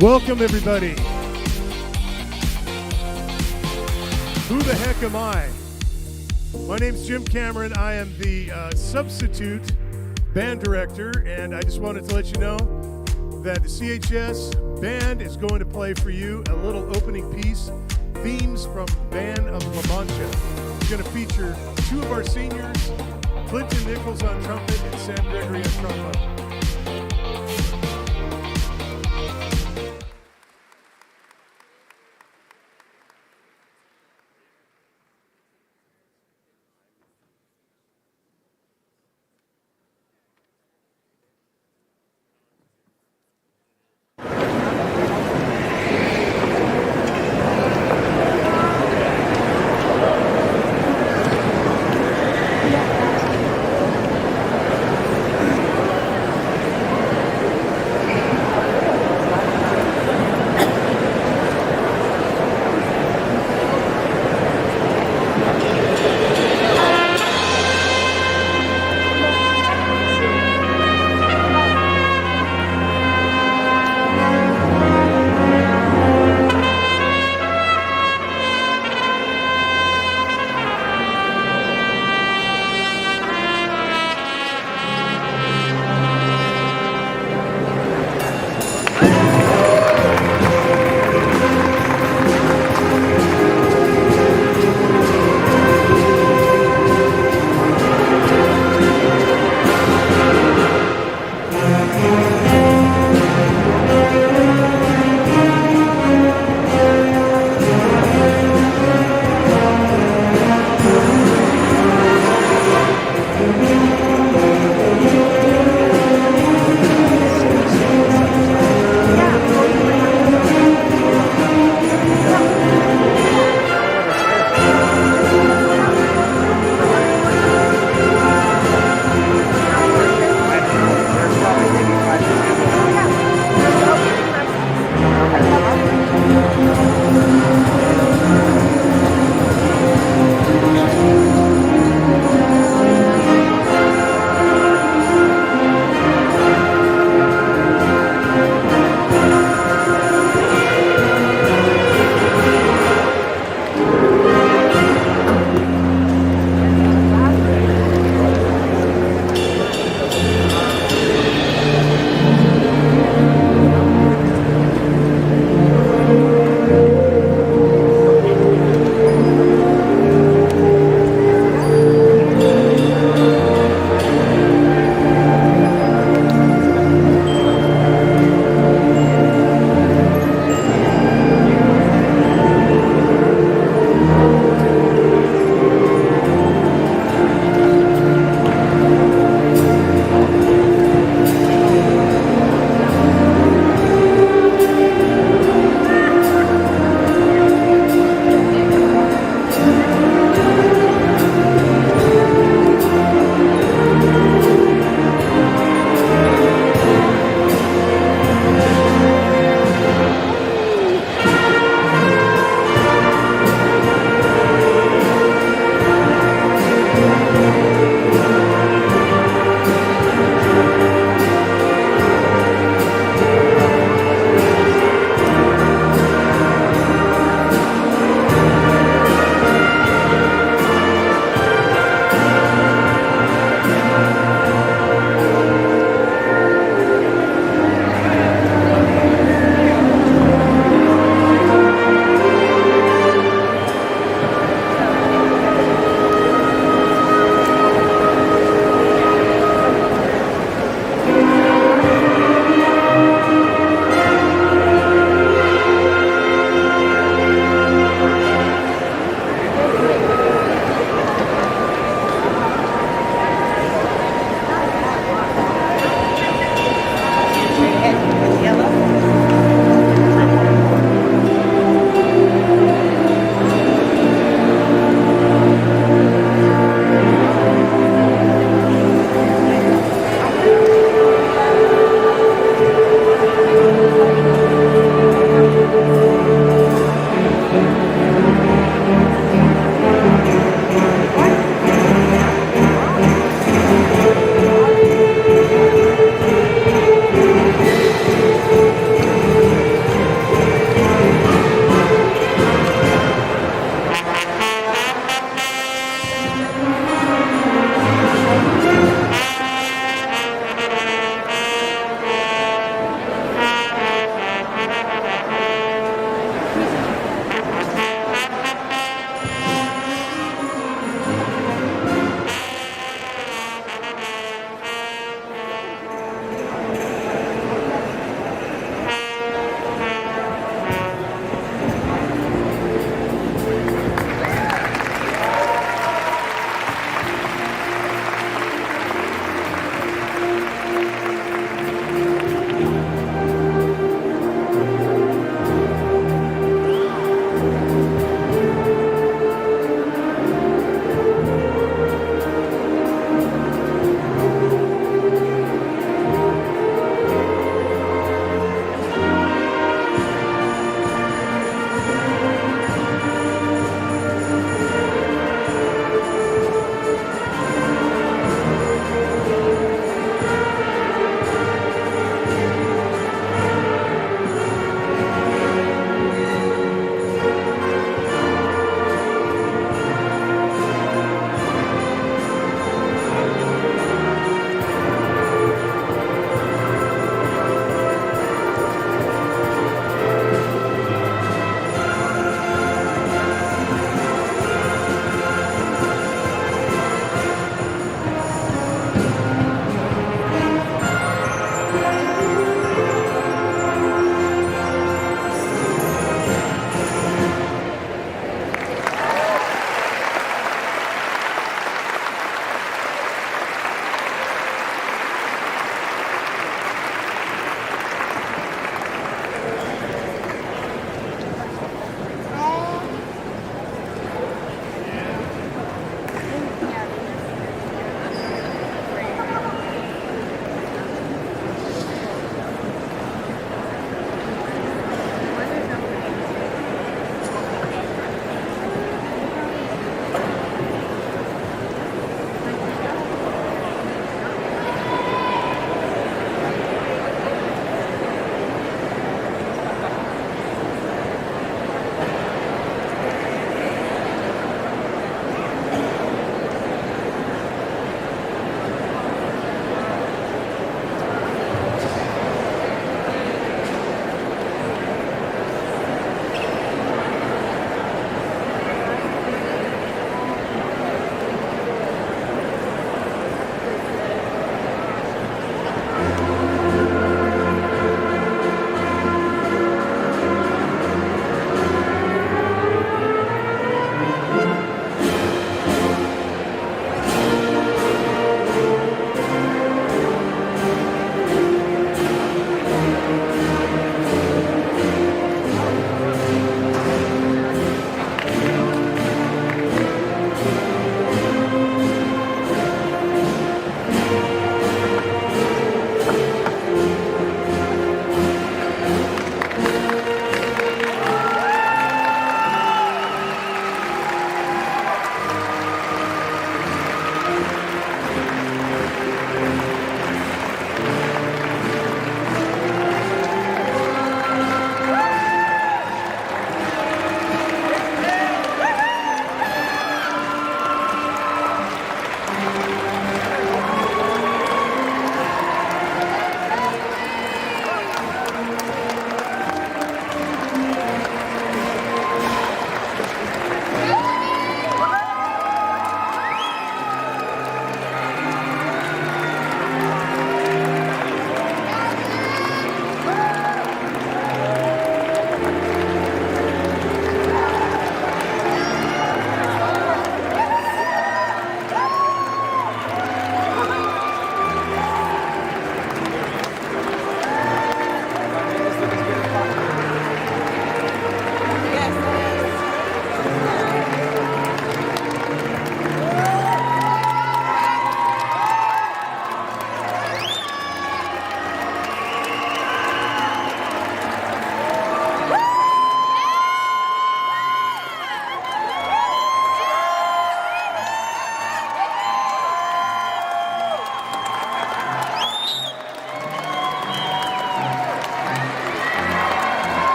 Welcome, everybody. Who the heck am I? My name's Jim Cameron. I am the substitute band director, and I just wanted to let you know that the CHS band is going to play for you a little opening piece, Themes from Band of La Mancha. It's going to feature two of our seniors, Clinton Nichols on trumpet and Sam Gregory on trombone.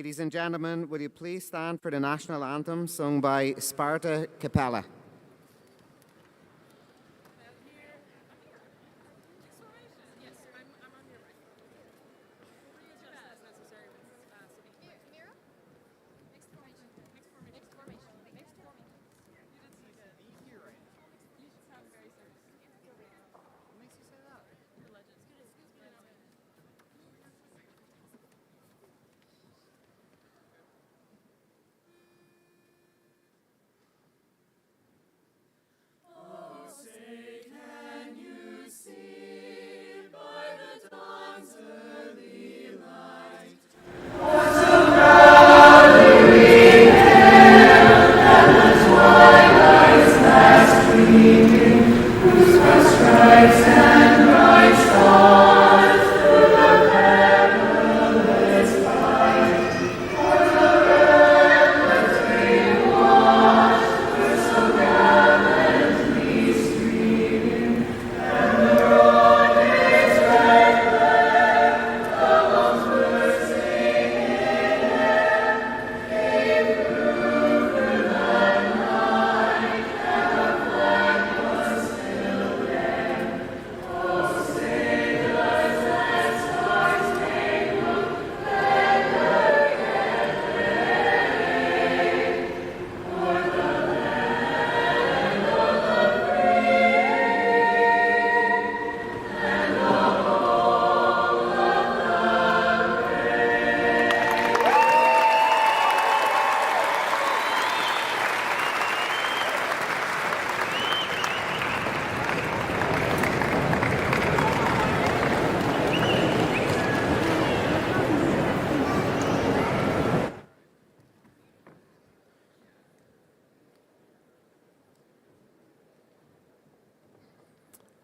Ladies and gentlemen, will you please stand for the national anthem sung by Sparta Capella?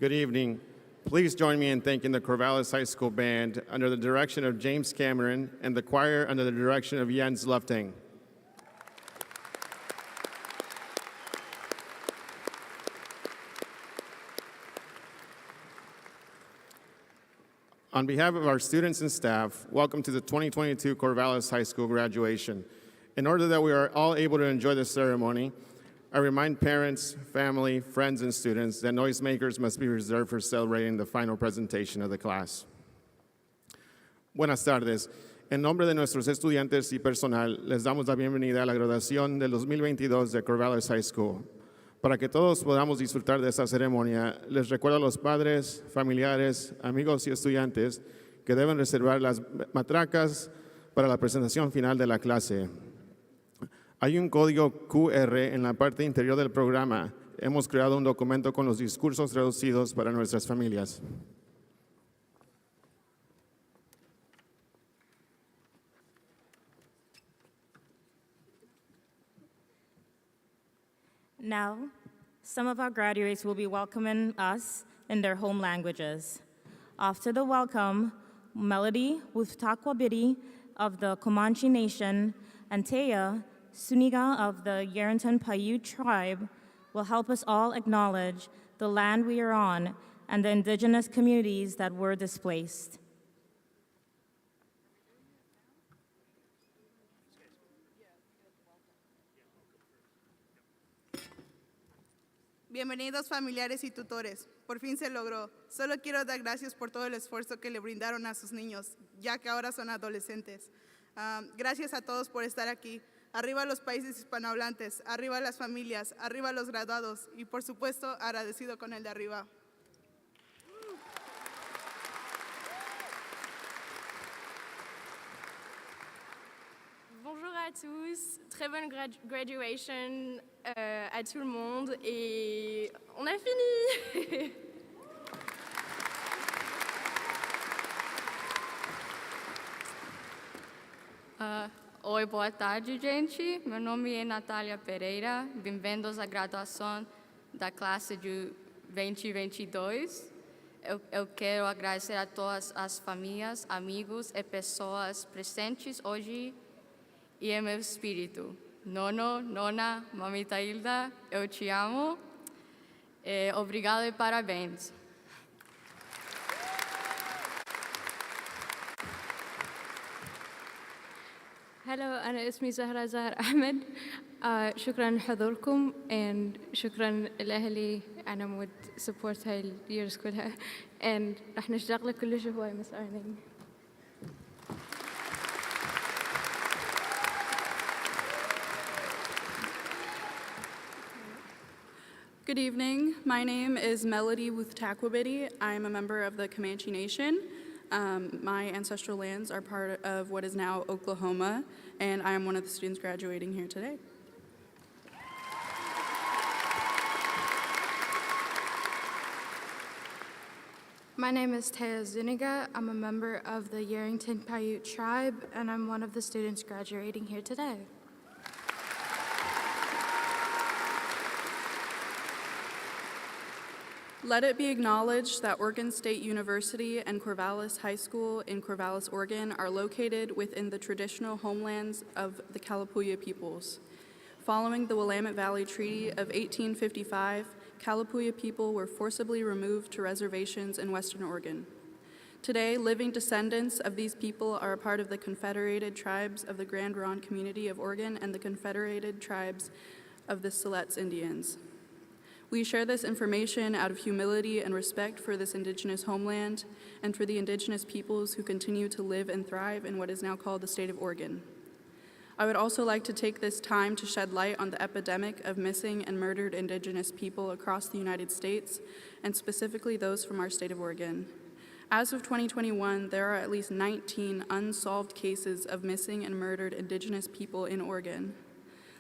Good evening. Please join me in thanking the Corvallis High School Band under the direction of James Cameron and the choir under the direction of Jens Lufting. On behalf of our students and staff, welcome to the 2022 Corvallis High School graduation. In order that we are all able to enjoy the ceremony, I remind parents, family, friends, and students that noisemakers must be reserved for celebrating the final presentation of the class. Buenas tardes. En nombre de nuestros estudiantes y personal, les damos la bienvenida a la graduación del 2022 de Corvallis High School. Para que todos podamos disfrutar de esta ceremonia, les recuerdo a los padres, familiares, amigos y estudiantes que deben reservar las matracas para la presentación final de la clase. Hay un código QR en la parte interior del programa. Hemos creado un documento con los discursos traducidos para nuestras familias. Now, some of our graduates will be welcoming us in their home languages. After the welcome, Melody with Taquabidi of the Comanche Nation and Taya Suniga of the Yerenton Paiute tribe will help us all acknowledge the land we are on and the indigenous communities that were displaced. Bienvenidos familiares y tutores. Por fin se logró. Solo quiero dar gracias por todo el esfuerzo que le brindaron a sus niños, ya que ahora son adolescentes. Gracias a todos por estar aquí. Arriba los países hispanohablantes, arriba las familias, arriba los graduados y por supuesto agradecido con el de arriba. Bonjour à tous, très bonne graduation à tout le monde et on a fini. Oi, boa tarde, gente. Meu nome é Natália Pereira. Bem-vindos à graduação da classe de 2022. Eu quero agradecer a todas as famílias, amigos e pessoas presentes hoje e em meu espírito. Nono, nona, mamita Hilda, eu te amo. Obrigado e parabéns. Hello, أنا اسمي زهرة زاهر أحمد. شكرا لحضوركم and شكرا لأهلي أنا would support هاي اليرز كلها and رح نشتغل كلش هواي Miss Earning. Good evening. My name is Melody Wuthtakwabiti. I am a member of the Comanche Nation. My ancestral lands are part of what is now Oklahoma, and I am one of the students graduating here today. My name is Taya Zuniga. I'm a member of the Yerington Paiute tribe, and I'm one of the students graduating here today. Let it be acknowledged that Oregon State University and Corvallis High School in Corvallis, Oregon are located within the traditional homelands of the Kalapuya peoples. Following the Willamette Valley Treaty of 1855, Kalapuya people were forcibly removed to reservations in Western Oregon. Today, living descendants of these people are a part of the Confederated Tribes of the Grand Ronde Community of Oregon and the Confederated Tribes of the Siletz Indians. We share this information out of humility and respect for this indigenous homeland and for the indigenous peoples who continue to live and thrive in what is now called the state of Oregon. I would also like to take this time to shed light on the epidemic of missing and murdered indigenous people across the United States, and specifically those from our state of Oregon. As of 2021, there are at least 19 unsolved cases of missing and murdered indigenous people in Oregon,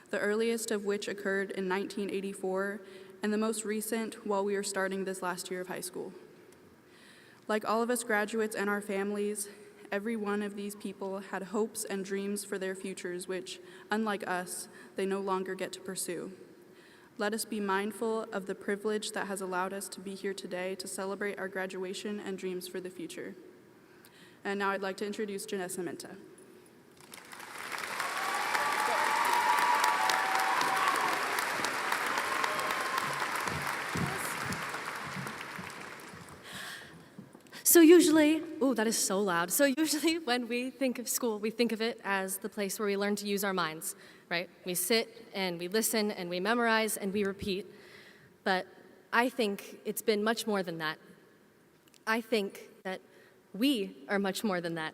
the earliest of which occurred in 1984, and the most recent while we are starting this last year of high school. Like all of us graduates and our families, every one of these people had hopes and dreams for their futures, which, unlike us, they no longer get to pursue. Let us be mindful of the privilege that has allowed us to be here today to celebrate our graduation and dreams for the future. And now I'd like to introduce Janessa Minta. So usually, ooh, that is so loud. So usually when we think of school, we think of it as the place where we learn to use our minds, right? We sit and we listen and we memorize and we repeat. But I think it's been much more than that. I think that we are much more than that.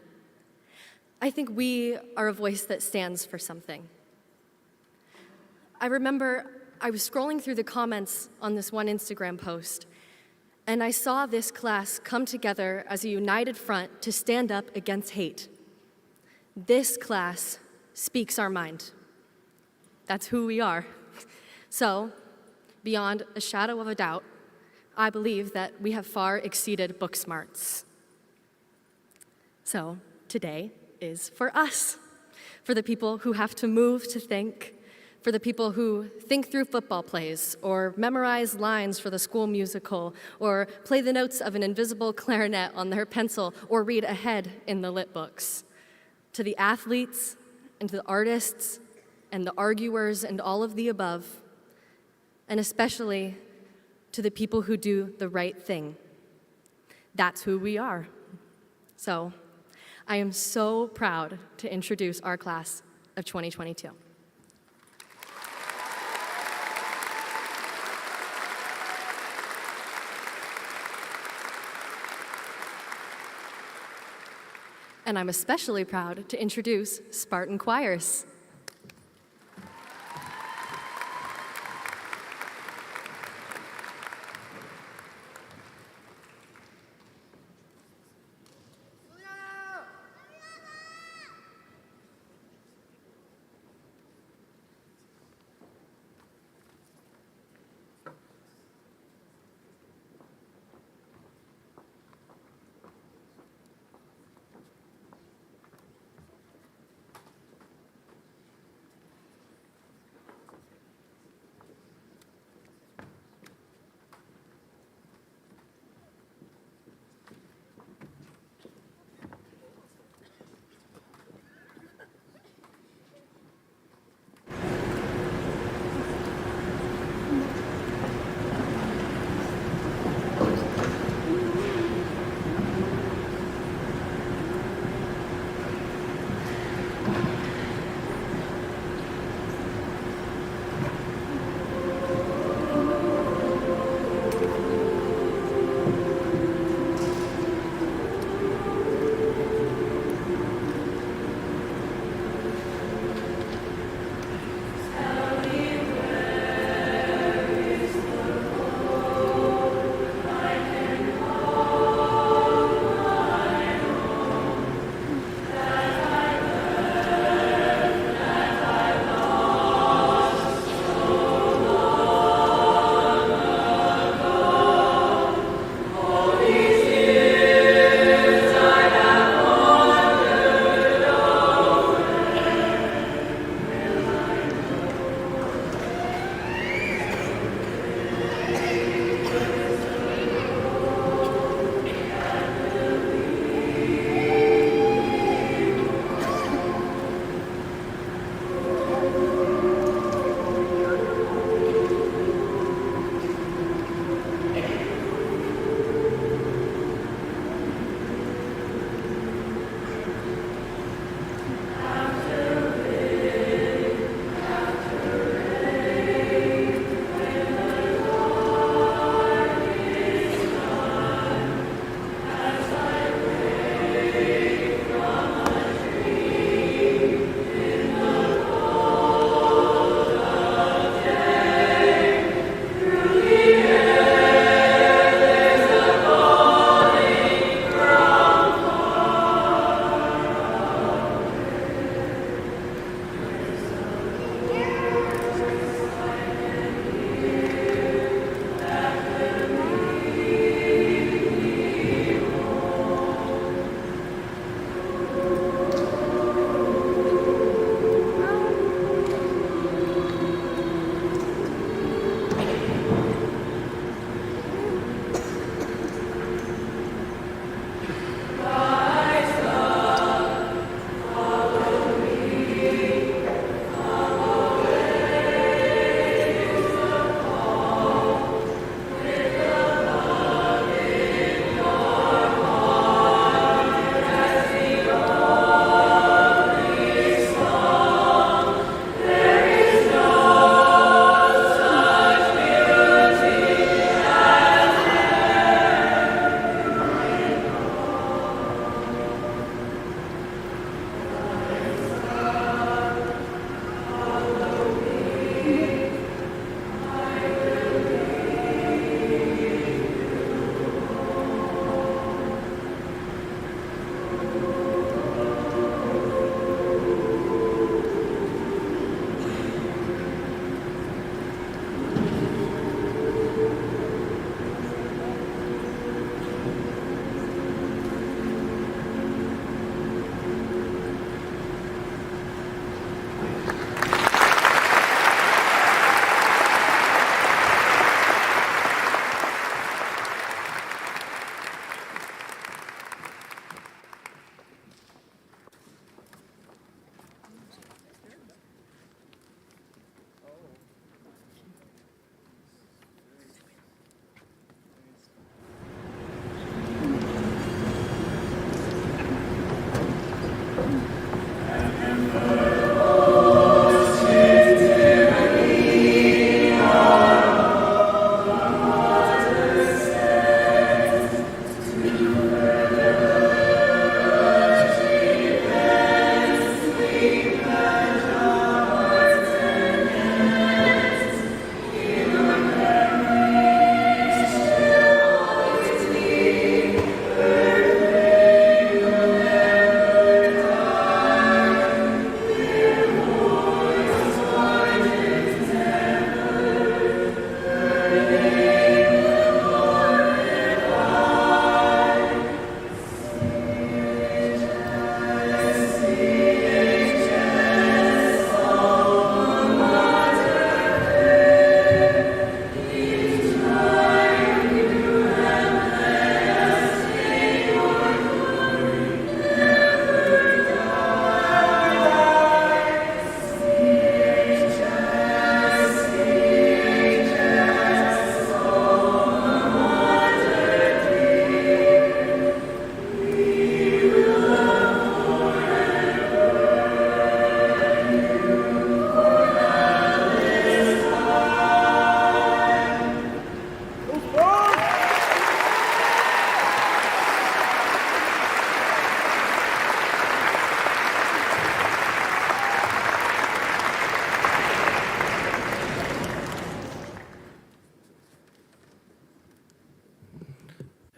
I think we are a voice that stands for something. I remember I was scrolling through the comments on this one Instagram post, and I saw this class come together as a united front to stand up against hate. This class speaks our mind. That's who we are. So, beyond a shadow of a doubt, I believe that we have far exceeded book smarts. So, today is for us, for the people who have to move to think, for the people who think through football plays, or memorize lines for the school musical, or play the notes of an invisible clarinet on their pencil, or read ahead in the lit books. To the athletes, and to the artists, and the arguers, and all of the above, and especially to the people who do the right thing. That's who we are. So, I am so proud to introduce our class of 2022. And I'm especially proud to introduce Spartan Choirs.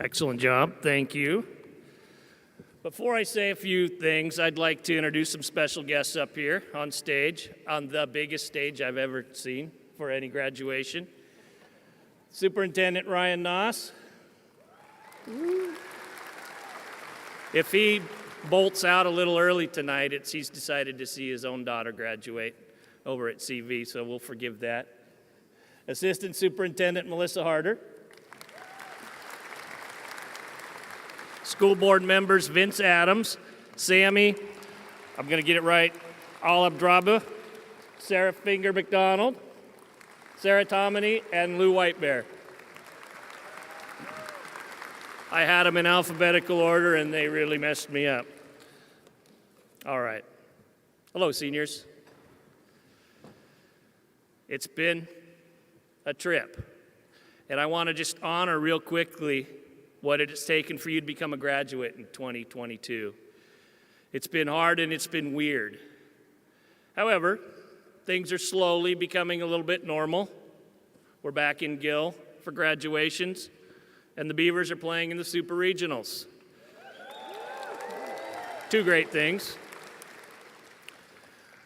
Excellent job, thank you. Before I say a few things, I'd like to introduce some special guests up here on stage, on the biggest stage I've ever seen for any graduation. Superintendent Ryan Noss. If he bolts out a little early tonight, he's decided to see his own daughter graduate over at CV, so we'll forgive that. Assistant Superintendent Melissa Harder. School board members Vince Adams, Sammy, I'm going to get it right, Alabdraba, Sarah Finger McDonald, Sarah Tomini, and Lou Whitebear. I had them in alphabetical order and they really messed me up. All right. Hello, seniors. It's been a trip. And I want to just honor real quickly what it has taken for you to become a graduate in 2022. It's been hard and it's been weird. However, things are slowly becoming a little bit normal. We're back in Gill for graduations, and the Beavers are playing in the Super Regionals. Two great things.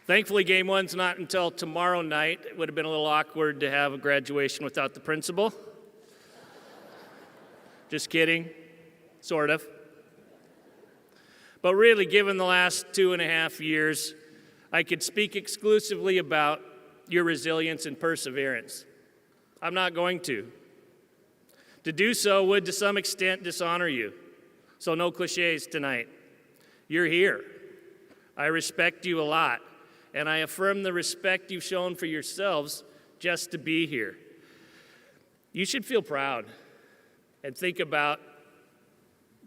Thankfully, game one's not until tomorrow night. It would have been a little awkward to have a graduation without the principal. Just kidding, sort of. But really, given the last 2.5 years, I could speak exclusively about your resilience and perseverance. I'm not going to. To do so would, to some extent, dishonor you. So no cliches tonight. You're here. I respect you a lot, and I affirm the respect you've shown for yourselves just to be here. You should feel proud and think about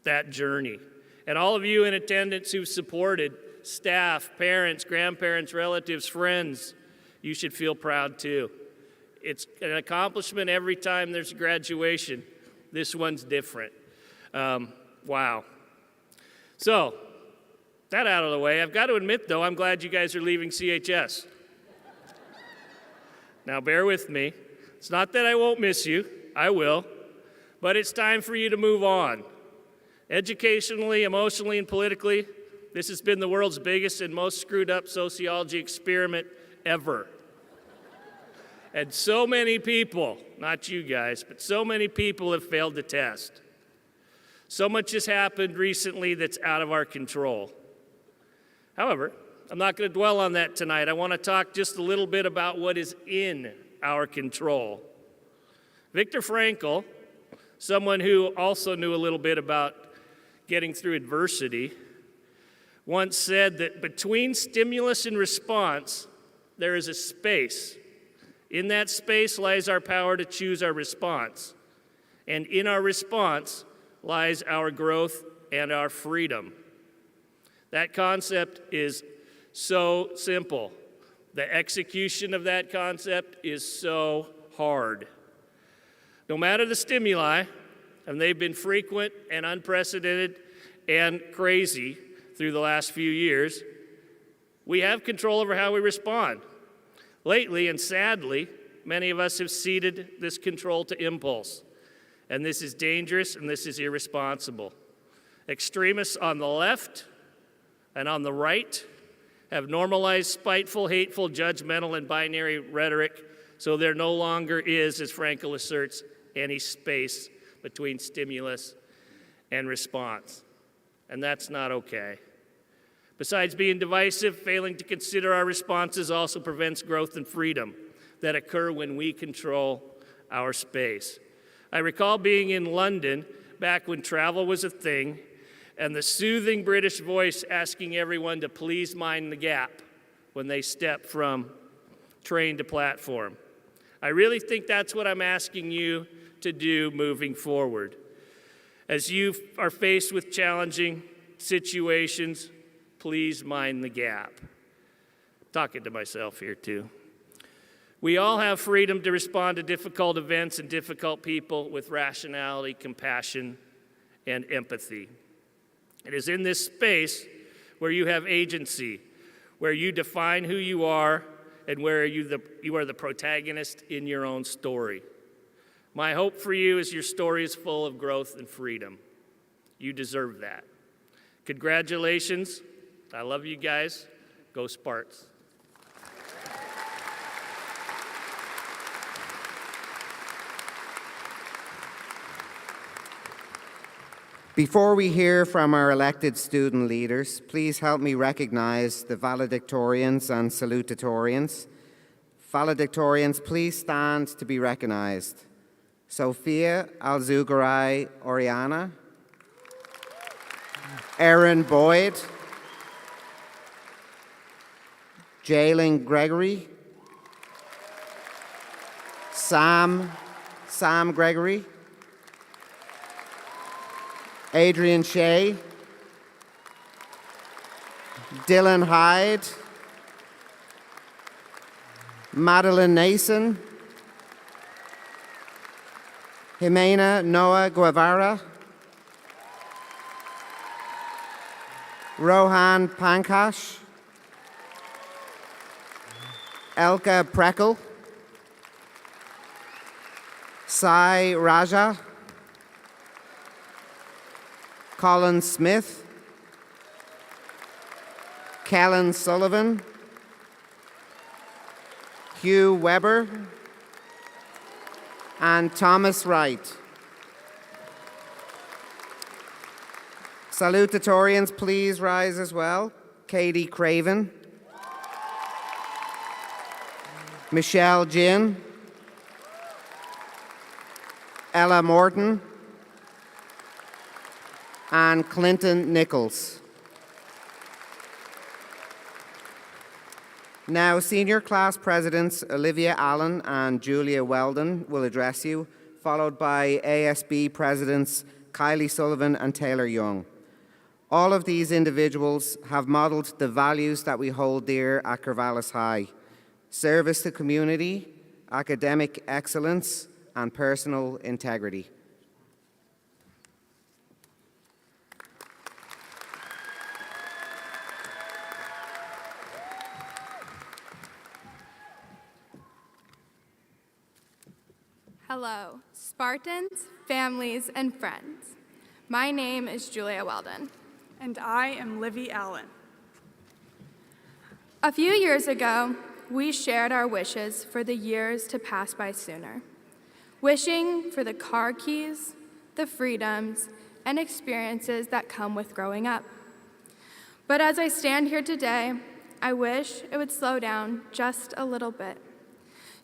that journey. And all of you in attendance who've supported, staff, parents, grandparents, relatives, friends, you should feel proud too. It's an accomplishment every time there's a graduation. This one's different. Wow. So, that out of the way, I've got to admit though, I'm glad you guys are leaving CHS. Now bear with me. It's not that I won't miss you, I will. But it's time for you to move on. Educationally, emotionally, and politically, this has been the world's biggest and most screwed up sociology experiment ever. And so many people, not you guys, but so many people have failed the test. So much has happened recently that's out of our control. However, I'm not going to dwell on that tonight. I want to talk just a little bit about what is in our control. Viktor Frankl, someone who also knew a little bit about getting through adversity, once said that between stimulus and response, there is a space. In that space lies our power to choose our response. And in our response lies our growth and our freedom. That concept is so simple. The execution of that concept is so hard. No matter the stimuli, and they've been frequent and unprecedented and crazy through the last few years, we have control over how we respond. Lately, and sadly, many of us have ceded this control to impulse. And this is dangerous and this is irresponsible. Extremists on the left and on the right have normalized spiteful, hateful, judgmental, and binary rhetoric, so there no longer is, as Frankl asserts, any space between stimulus and response. And that's not okay. Besides being divisive, failing to consider our responses also prevents growth and freedom that occur when we control our space. I recall being in London back when travel was a thing, and the soothing British voice asking everyone to please mind the gap when they step from train to platform. I really think that's what I'm asking you to do moving forward. As you are faced with challenging situations, please mind the gap. Talking to myself here too. We all have freedom to respond to difficult events and difficult people with rationality, compassion, and empathy. It is in this space where you have agency, where you define who you are, and where you are the protagonist in your own story. My hope for you is your story is full of growth and freedom. You deserve that. Congratulations. I love you guys. Go Sparks. Before we hear from our elected student leaders, please help me recognize the valedictorians and salutatorians. Valedictorians, please stand to be recognized. Sophia Alzugaray Oriana, Erin Boyd, Jalen Gregory, Sam Gregory, Adrian Shea, Dylan Hyde, Madeline Nason, Jimena Noah Guevara, Rohan Pankaj, Elka Prekel, Sai Raja, Colin Smith, Kellen Sullivan, Hugh Weber, and Thomas Wright. Salutatorians, please rise as well. Katie Craven, Michelle Jin, Ella Morton, and Clinton Nichols. Now, Senior Class Presidents Olivia Allen and Julia Weldon will address you, followed by ASB Presidents Kylie Sullivan and Taylor Young. All of these individuals have modelled the values that we hold dear at Corvallis High: service to community, academic excellence, and personal integrity. Hello, Spartans, families, and friends. My name is Julia Weldon. And I am Livy Allen. A few years ago, we shared our wishes for the years to pass by sooner, wishing for the car keys, the freedoms, and experiences that come with growing up. But as I stand here today, I wish it would slow down just a little bit.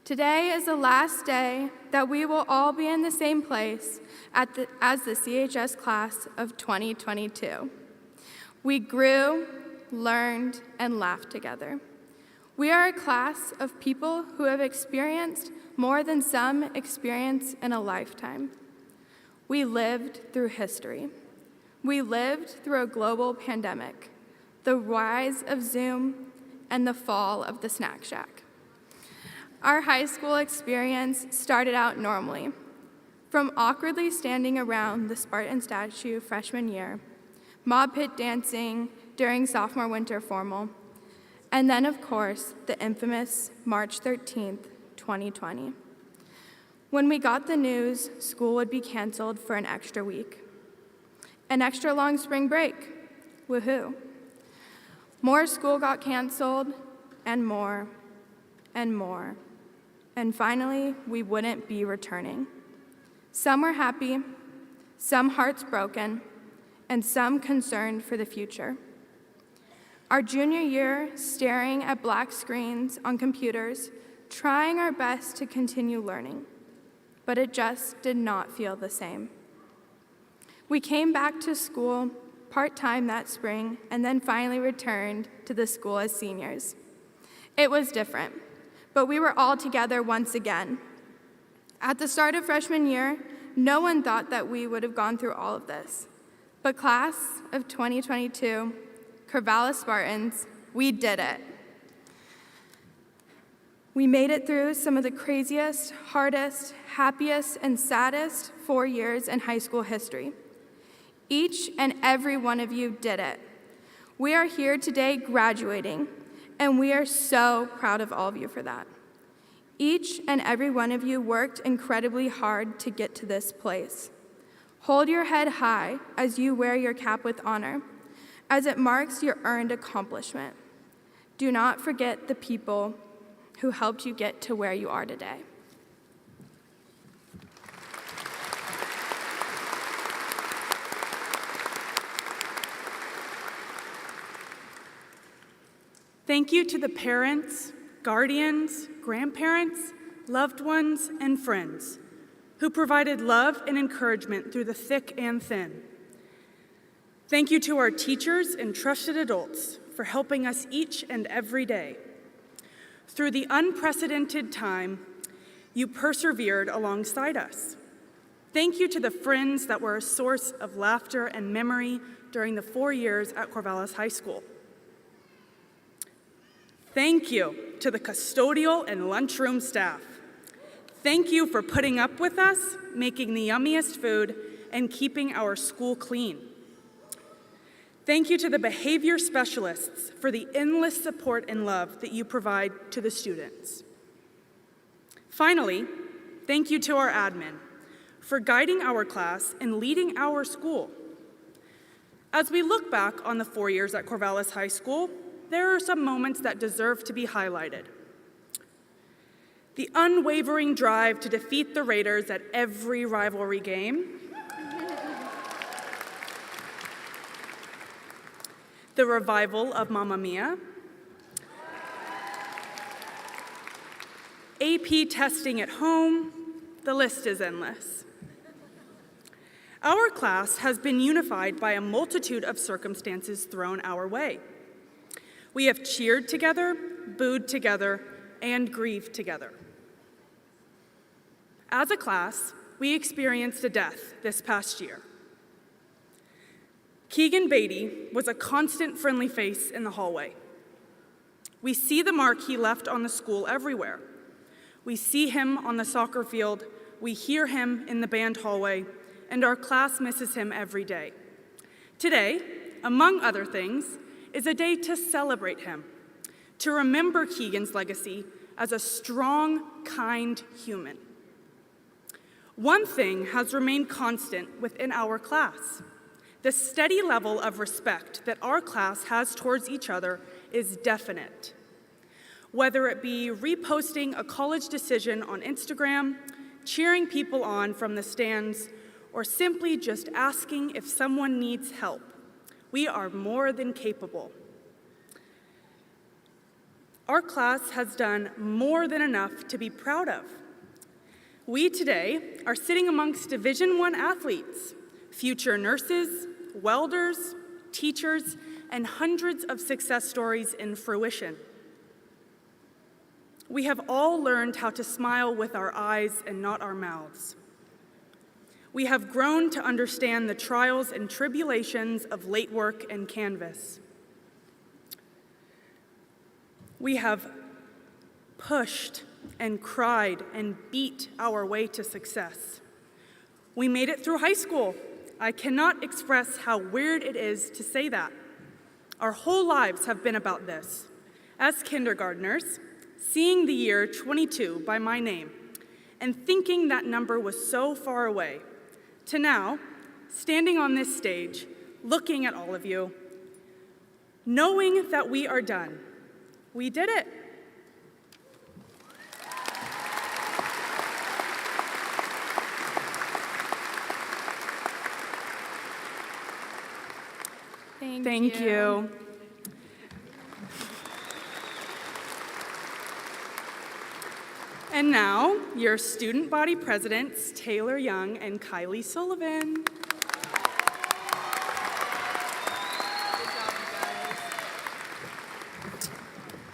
Today is the last day that we will all be in the same place as the CHS class of 2022. We grew, learned, and laughed together. We are a class of people who have experienced more than some experience in a lifetime. We lived through history. We lived through a global pandemic, the rise of Zoom, and the fall of the snack shack. Our high school experience started out normally, from awkwardly standing around the Spartan statue freshman year, mob pit dancing during sophomore winter formal, and then, of course, the infamous March 13th, 2020. When we got the news school would be canceled for an extra week. An extra long spring break, woohoo. More school got canceled, and more, and more. And finally, we wouldn't be returning. Some were happy, some hearts broken, and some concerned for the future. Our junior year, staring at black screens on computers, trying our best to continue learning, but it just did not feel the same. We came back to school part-time that spring and then finally returned to the school as seniors. It was different, but we were all together once again. At the start of freshman year, no one thought that we would have gone through all of this. But class of 2022, Corvallis Spartans, we did it. We made it through some of the craziest, hardest, happiest, and saddest 4 years in high school history. Each and every one of you did it. We are here today graduating, and we are so proud of all of you for that. Each and every one of you worked incredibly hard to get to this place. Hold your head high as you wear your cap with honor, as it marks your earned accomplishment. Do not forget the people who helped you get to where you are today. Thank you to the parents, guardians, grandparents, loved ones, and friends who provided love and encouragement through the thick and thin. Thank you to our teachers and trusted adults for helping us each and every day. Through the unprecedented time, you persevered alongside us. Thank you to the friends that were a source of laughter and memory during the 4 years at Corvallis High School. Thank you to the custodial and lunchroom staff. Thank you for putting up with us, making the yummiest food, and keeping our school clean. Thank you to the behavior specialists for the endless support and love that you provide to the students. Finally, thank you to our admin for guiding our class and leading our school. As we look back on the 4 years at Corvallis High School, there are some moments that deserve to be highlighted. The unwavering drive to defeat the Raiders at every rivalry game, the revival of Mamma Mia, AP testing at home, the list is endless. Our class has been unified by a multitude of circumstances thrown our way. We have cheered together, booed together, and grieved together. As a class, we experienced a death this past year. Keegan Beatty was a constant friendly face in the hallway. We see the mark he left on the school everywhere. We see him on the soccer field, we hear him in the band hallway, and our class misses him every day. Today, among other things, is a day to celebrate him, to remember Keegan's legacy as a strong, kind human. One thing has remained constant within our class. The steady level of respect that our class has towards each other is definite. Whether it be reposting a college decision on Instagram, cheering people on from the stands, or simply just asking if someone needs help, we are more than capable. Our class has done more than enough to be proud of. We today are sitting amongst Division I athletes, future nurses, welders, teachers, and hundreds of success stories in fruition. We have all learned how to smile with our eyes and not our mouths. We have grown to understand the trials and tribulations of late work and Canvas. We have pushed and cried and beat our way to success. We made it through high school. I cannot express how weird it is to say that. Our whole lives have been about this. As kindergartners, seeing the year 22 by my name and thinking that number was so far away, to now, standing on this stage, looking at all of you, knowing that we are done. We did it. Thank you. And now, your student body presidents, Taylor Young and Kylie Sullivan.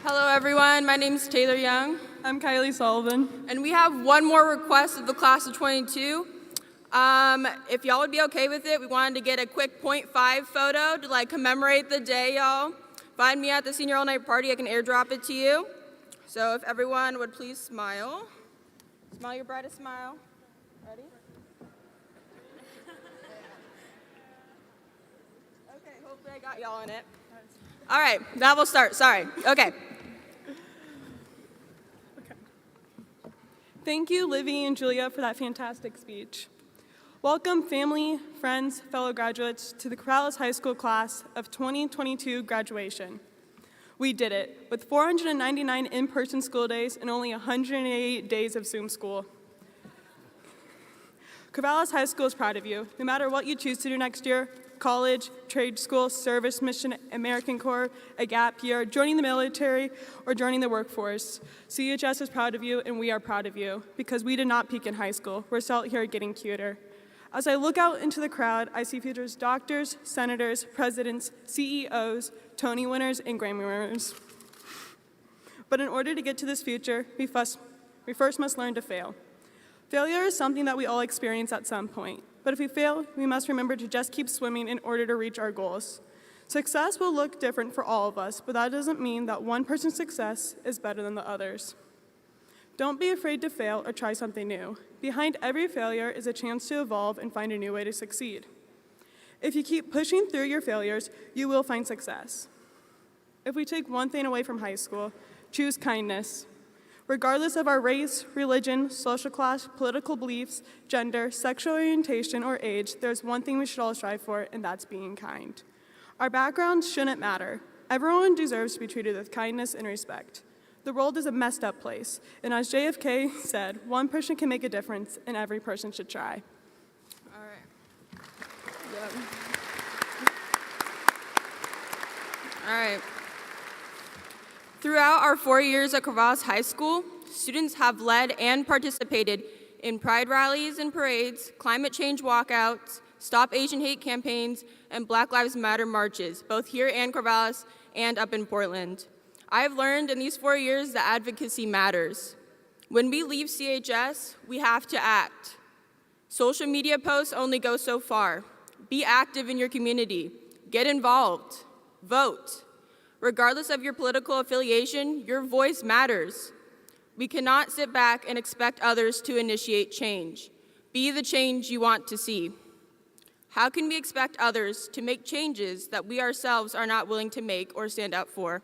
Hello, everyone. My name is Taylor Young. I'm Kylie Sullivan. And we have one more request of the class of 22. If y'all would be okay with it, we wanted to get a quick 0.5 photo to commemorate the day, y'all. Find me at the senior all-night party. I can airdrop it to you. So if everyone would please smile. Smile your brightest smile. Ready? Okay, hopefully I got y'all in it. All right, that will start. Sorry. Okay. Thank you, Livy and Julia, for that fantastic speech. Welcome, family, friends, fellow graduates, to the Corvallis High School class of 2022 graduation. We did it, with 499 in-person school days and only 188 days of Zoom school. Corvallis High School is proud of you. No matter what you choose to do next year, college, trade school, service mission, American Corps, a gap year, joining the military, or joining the workforce, CHS is proud of you, and we are proud of you, because we did not peak in high school. We're still out here getting cuter. As I look out into the crowd, I see future doctors, senators, presidents, CEOs, Tony winners, and Grammy winners. But in order to get to this future, we first must learn to fail. Failure is something that we all experience at some point. But if we fail, we must remember to just keep swimming in order to reach our goals. Success will look different for all of us, but that doesn't mean that one person's success is better than the others. Don't be afraid to fail or try something new. Behind every failure is a chance to evolve and find a new way to succeed. If you keep pushing through your failures, you will find success. If we take one thing away from high school, choose kindness. Regardless of our race, religion, social class, political beliefs, gender, sexual orientation, or age, there's one thing we should all strive for, and that's being kind. Our backgrounds shouldn't matter. Everyone deserves to be treated with kindness and respect. The world is a messed up place, and as JFK said, one person can make a difference, and every person should try. All right. Yep. All right. Throughout our 4 years at Corvallis High School, students have led and participated in pride rallies and parades, climate change walkouts, Stop Asian Hate campaigns, and Black Lives Matter marches, both here in Corvallis and up in Portland. I have learned in these 4 years that advocacy matters. When we leave CHS, we have to act. Social media posts only go so far. Be active in your community. Get involved. Vote. Regardless of your political affiliation, your voice matters. We cannot sit back and expect others to initiate change. Be the change you want to see. How can we expect others to make changes that we ourselves are not willing to make or stand up for?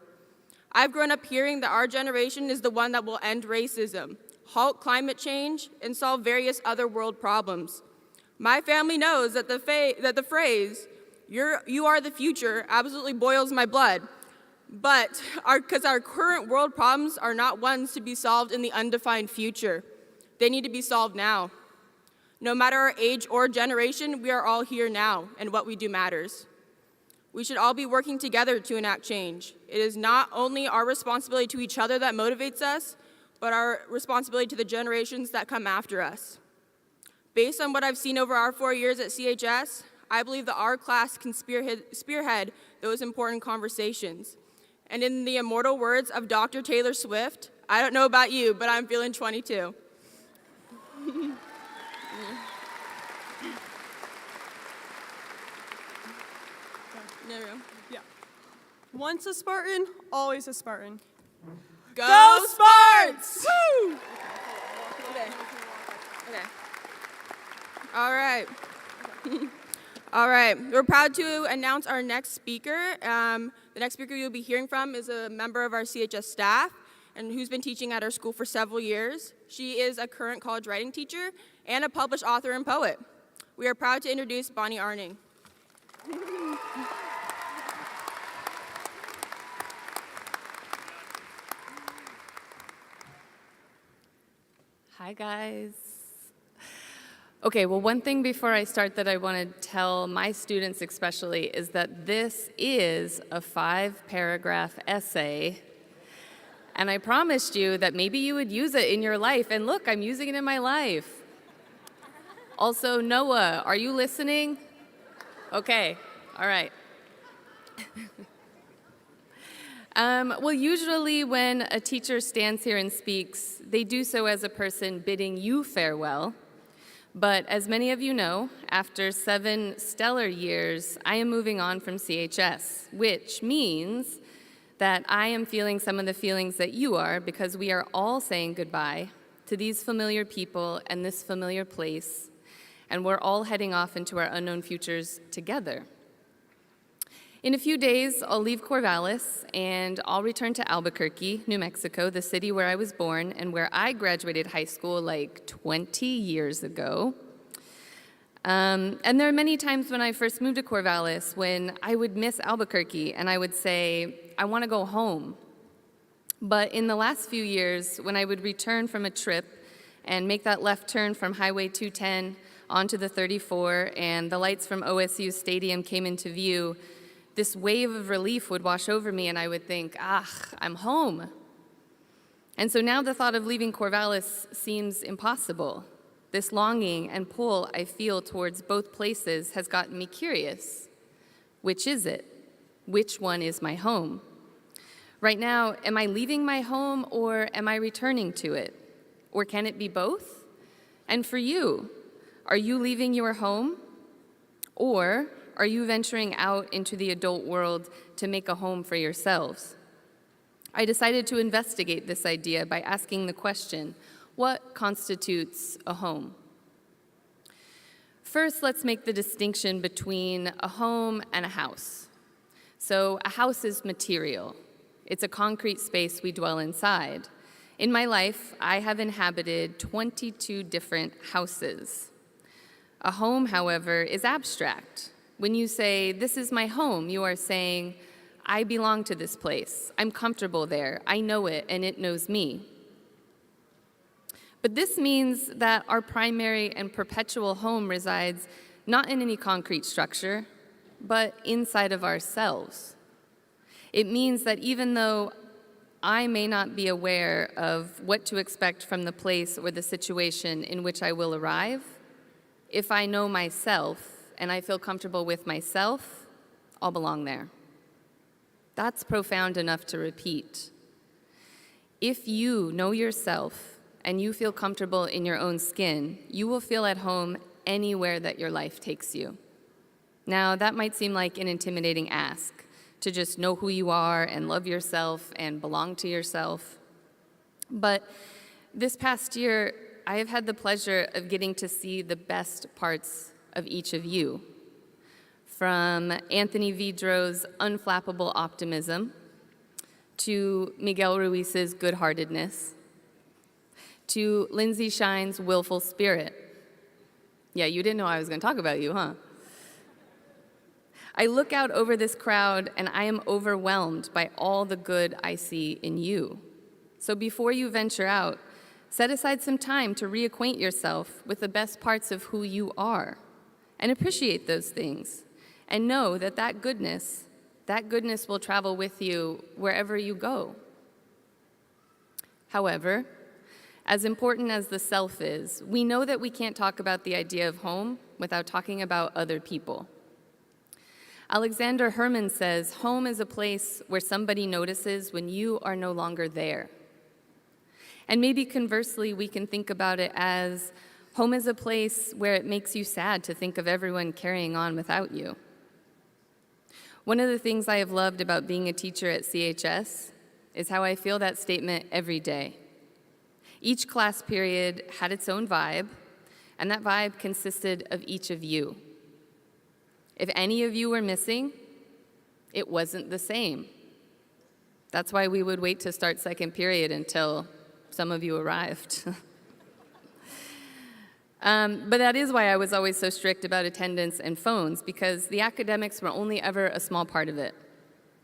I've grown up hearing that our generation is the one that will end racism, halt climate change, and solve various other world problems. My family knows that the phrase, "you are the future," absolutely boils my blood. But because our current world problems are not ones to be solved in the undefined future. They need to be solved now. No matter our age or generation, we are all here now, and what we do matters. We should all be working together to enact change. It is not only our responsibility to each other that motivates us, but our responsibility to the generations that come after us. Based on what I've seen over our 4 years at CHS, I believe that our class can spearhead those important conversations. And in the immortal words of Dr. Taylor Swift, I don't know about you, but I'm feeling 22. Yeah. Once a Spartan, always a Spartan. Go Sparts! Woo! Okay. All right. All right. We're proud to announce our next speaker. The next speaker you'll be hearing from is a member of our CHS staff and who's been teaching at our school for several years. She is a current college writing teacher and a published author and poet. We are proud to introduce Bonnie Arning. Hi, guys. Okay, well, one thing before I start that I want to tell my students especially is that this is a 5-paragraph essay, and I promised you that maybe you would use it in your life, and look, I'm using it in my life. Also, Noah, are you listening? Okay, all right. Well, usually when a teacher stands here and speaks, they do so as a person bidding you farewell. But as many of you know, after 7 stellar years, I am moving on from CHS, which means that I am feeling some of the feelings that you are, because we are all saying goodbye to these familiar people and this familiar place, and we're all heading off into our unknown futures together. In a few days, I'll leave Corvallis and I'll return to Albuquerque, New Mexico, the city where I was born and where I graduated high school like 20 years ago. And there are many times when I first moved to Corvallis when I would miss Albuquerque and I would say, I want to go home. But in the last few years, when I would return from a trip and make that left turn from Highway 210 onto the 34 and the lights from OSU Stadium came into view, this wave of relief would wash over me and I would think, I'm home. And so now the thought of leaving Corvallis seems impossible. This longing and pull I feel towards both places has gotten me curious. Which is it? Which one is my home? Right now, am I leaving my home or am I returning to it? Or can it be both? And for you, are you leaving your home? Or are you venturing out into the adult world to make a home for yourselves? I decided to investigate this idea by asking the question, what constitutes a home? First, let's make the distinction between a home and a house. So a house is material. It's a concrete space we dwell inside. In my life, I have inhabited 22 different houses. A home, however, is abstract. When you say, this is my home, you are saying, I belong to this place. I'm comfortable there. I know it, and it knows me. But this means that our primary and perpetual home resides not in any concrete structure, but inside of ourselves. It means that even though I may not be aware of what to expect from the place or the situation in which I will arrive, if I know myself and I feel comfortable with myself, I'll belong there. That's profound enough to repeat. If you know yourself and you feel comfortable in your own skin, you will feel at home anywhere that your life takes you. Now, that might seem like an intimidating ask, to just know who you are and love yourself and belong to yourself. But this past year, I have had the pleasure of getting to see the best parts of each of you. From Anthony Vidro's unflappable optimism, to Miguel Ruiz's good-heartedness, to Lindsay Shine's willful spirit. Yeah, you didn't know I was going to talk about you, huh? I look out over this crowd and I am overwhelmed by all the good I see in you. So before you venture out, set aside some time to reacquaint yourself with the best parts of who you are and appreciate those things. And know that that goodness will travel with you wherever you go. However, as important as the self is, we know that we can't talk about the idea of home without talking about other people. Alexander Herman says, home is a place where somebody notices when you are no longer there. And maybe conversely, we can think about it as home is a place where it makes you sad to think of everyone carrying on without you. One of the things I have loved about being a teacher at CHS is how I feel that statement every day. Each class period had its own vibe, and that vibe consisted of each of you. If any of you were missing, it wasn't the same. That's why we would wait to start second period until some of you arrived. But that is why I was always so strict about attendance and phones, because the academics were only ever a small part of it.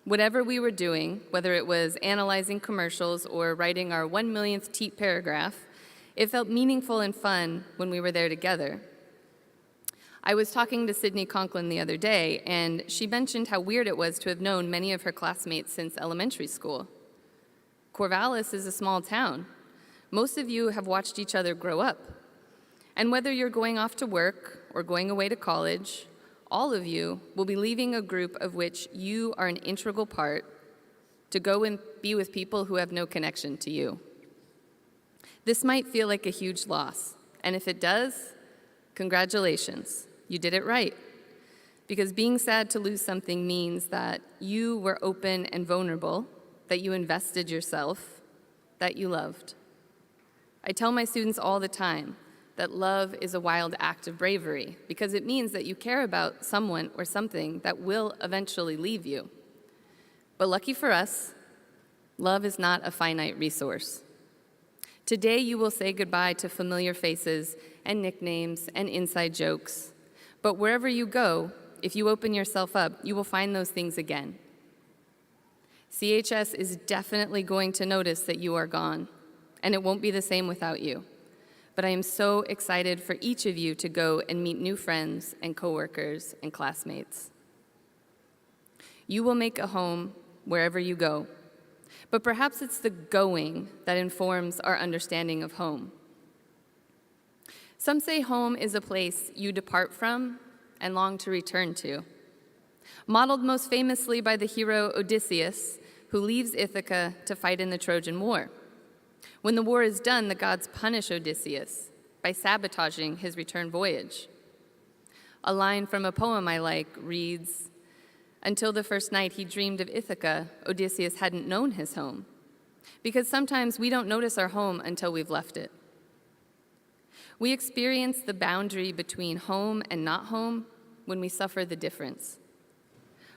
Whatever we were doing, whether it was analyzing commercials or writing our 1,000,000th TEEP paragraph, it felt meaningful and fun when we were there together. I was talking to Sydney Conklin the other day, and she mentioned how weird it was to have known many of her classmates since elementary school. Corvallis is a small town. Most of you have watched each other grow up. And whether you're going off to work or going away to college, all of you will be leaving a group of which you are an integral part to go and be with people who have no connection to you. This might feel like a huge loss, and if it does, congratulations, you did it right. Because being sad to lose something means that you were open and vulnerable, that you invested yourself, that you loved. I tell my students all the time, that love is a wild act of bravery because it means that you care about someone or something that will eventually leave you. But lucky for us, love is not a finite resource. Today you will say goodbye to familiar faces and nicknames and inside jokes. But wherever you go, if you open yourself up, you will find those things again. CHS is definitely going to notice that you are gone, and it won't be the same without you. But I am so excited for each of you to go and meet new friends and coworkers and classmates. You will make a home wherever you go, but perhaps it's the going that informs our understanding of home. Some say home is a place you depart from and long to return to, modeled most famously by the hero Odysseus, who leaves Ithaca to fight in the Trojan War. When the war is done, the gods punish Odysseus by sabotaging his return voyage. A line from a poem I like reads, "Until the first night he dreamed of Ithaca, Odysseus hadn't known his home." Because sometimes we don't notice our home until we've left it. We experience the boundary between home and not home when we suffer the difference.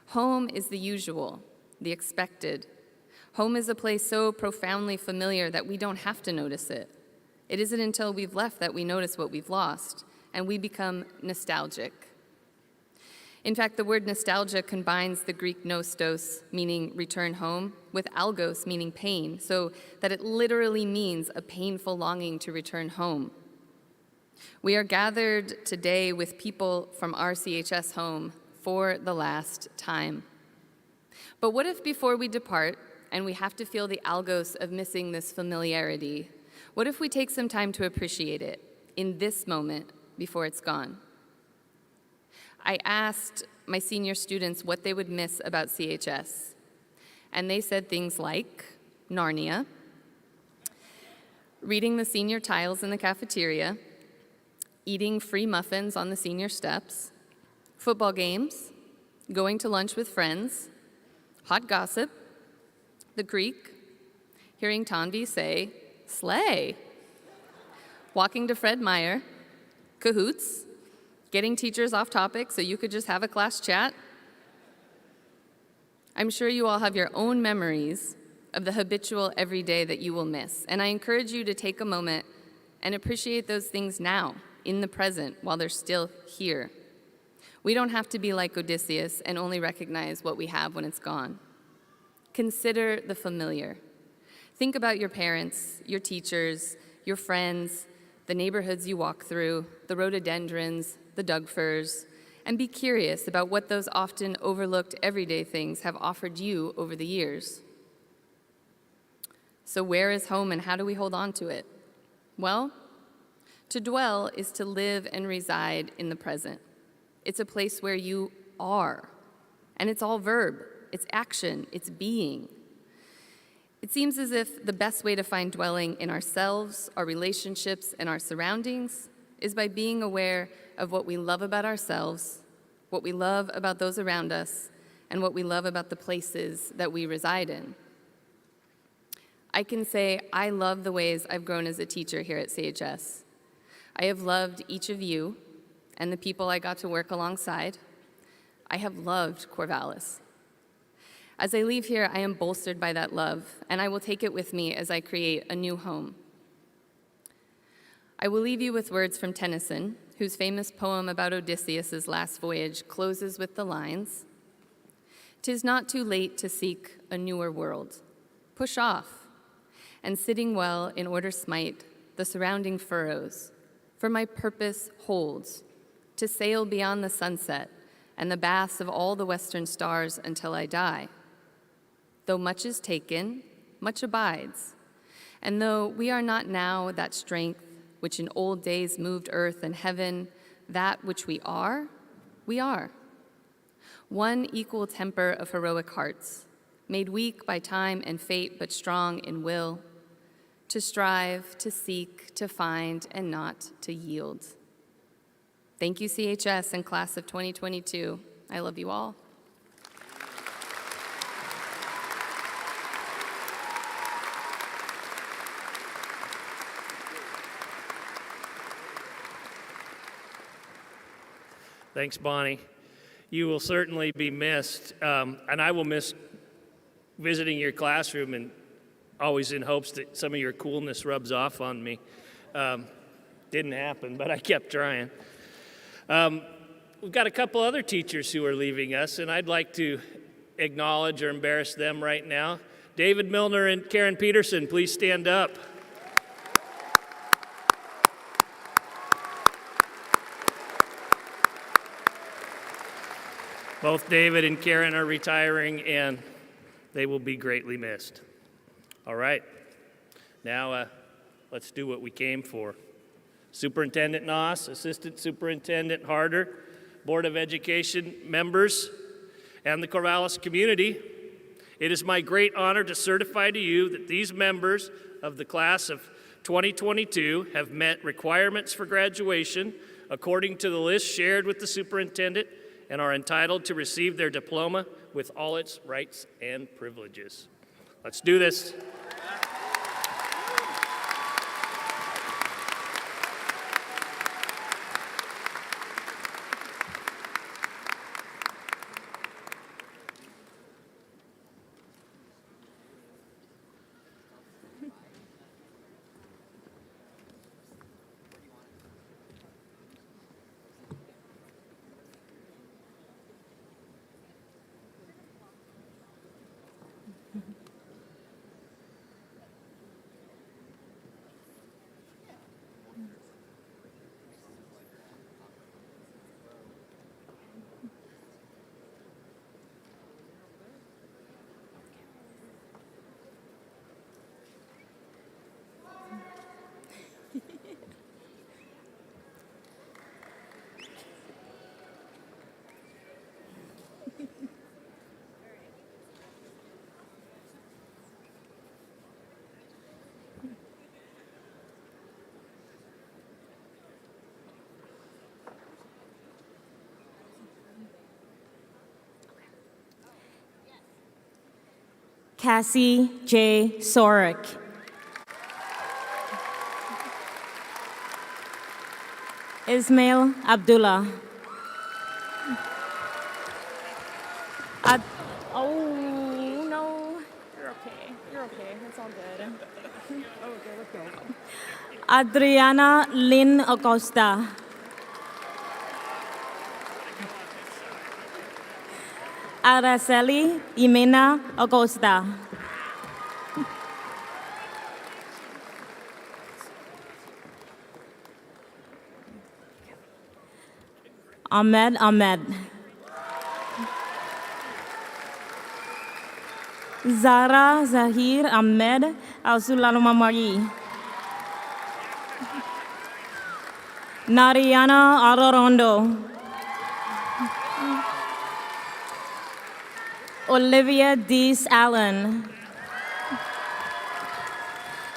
Home is the usual, the expected. Home is a place so profoundly familiar that we don't have to notice it. It isn't until we've left that we notice what we've lost, and we become nostalgic. In fact, the word nostalgia combines the Greek nostos, meaning return home, with algos, meaning pain, so that it literally means a painful longing to return home. We are gathered today with people from our CHS home for the last time. But what if before we depart, and we have to feel the algos of missing this familiarity, what if we take some time to appreciate it in this moment before it's gone? I asked my senior students what they would miss about CHS, and they said things like Narnia, reading the senior tiles in the cafeteria, eating free muffins on the senior steps, football games, going to lunch with friends, hot gossip, the Greek, hearing Tanvi say, "Slay," walking to Fred Meyer, cahoots, getting teachers off topic so you could just have a class chat. I'm sure you all have your own memories of the habitual everyday that you will miss, and I encourage you to take a moment and appreciate those things now, in the present, while they're still here. We don't have to be like Odysseus and only recognize what we have when it's gone. Consider the familiar. Think about your parents, your teachers, your friends, the neighborhoods you walk through, the rhododendrons, the Doug firs, and be curious about what those often overlooked everyday things have offered you over the years. So where is home and how do we hold on to it? Well, to dwell is to live and reside in the present. It's a place where you are, and it's all verb. It's action, it's being. It seems as if the best way to find dwelling in ourselves, our relationships, and our surroundings is by being aware of what we love about ourselves, what we love about those around us, and what we love about the places that we reside in. I can say I love the ways I've grown as a teacher here at CHS. I have loved each of you and the people I got to work alongside. I have loved Corvallis. As I leave here, I am bolstered by that love, and I will take it with me as I create a new home. I will leave you with words from Tennyson, whose famous poem about Odysseus' last voyage closes with the lines, "'Tis not too late to seek a newer world. Push off, and sitting well in order smite the surrounding furrows, for my purpose holds, to sail beyond the sunset and the baths of all the western stars until I die. Though much is taken, much abides, and though we are not now that strength which in old days moved earth and heaven, that which we are, we are. One equal temper of heroic hearts, made weak by time and fate, but strong in will, to strive, to seek, to find, and not to yield. Thank you, CHS and class of 2022. I love you all. Thanks, Bonnie. You will certainly be missed, and I will miss visiting your classroom, and always in hopes that some of your coolness rubs off on me. Didn't happen, but I kept trying. We've got a couple other teachers who are leaving us, and I'd like to acknowledge or embarrass them right now. David Milner and Karen Peterson, please stand up. Both David and Karen are retiring, and they will be greatly missed. All right, now let's do what we came for. Superintendent Noss, Assistant Superintendent Harder, Board of Education members, and the Corvallis community, it is my great honor to certify to you that these members of the class of 2022 have met requirements for graduation according to the list shared with the superintendent and are entitled to receive their diploma with all its rights and privileges. Let's do this. Cassie J. Sorick. Ismail Abdullah. Oh, no. You're okay. You're okay. It's all good. Okay, let's go. Adriana Lynn Acosta. Araceli Jimena Acosta. Ahmed. Zara Zahir Ahmed Al-Sulalumamari. Nariana Arorondo. Olivia Dees Allen.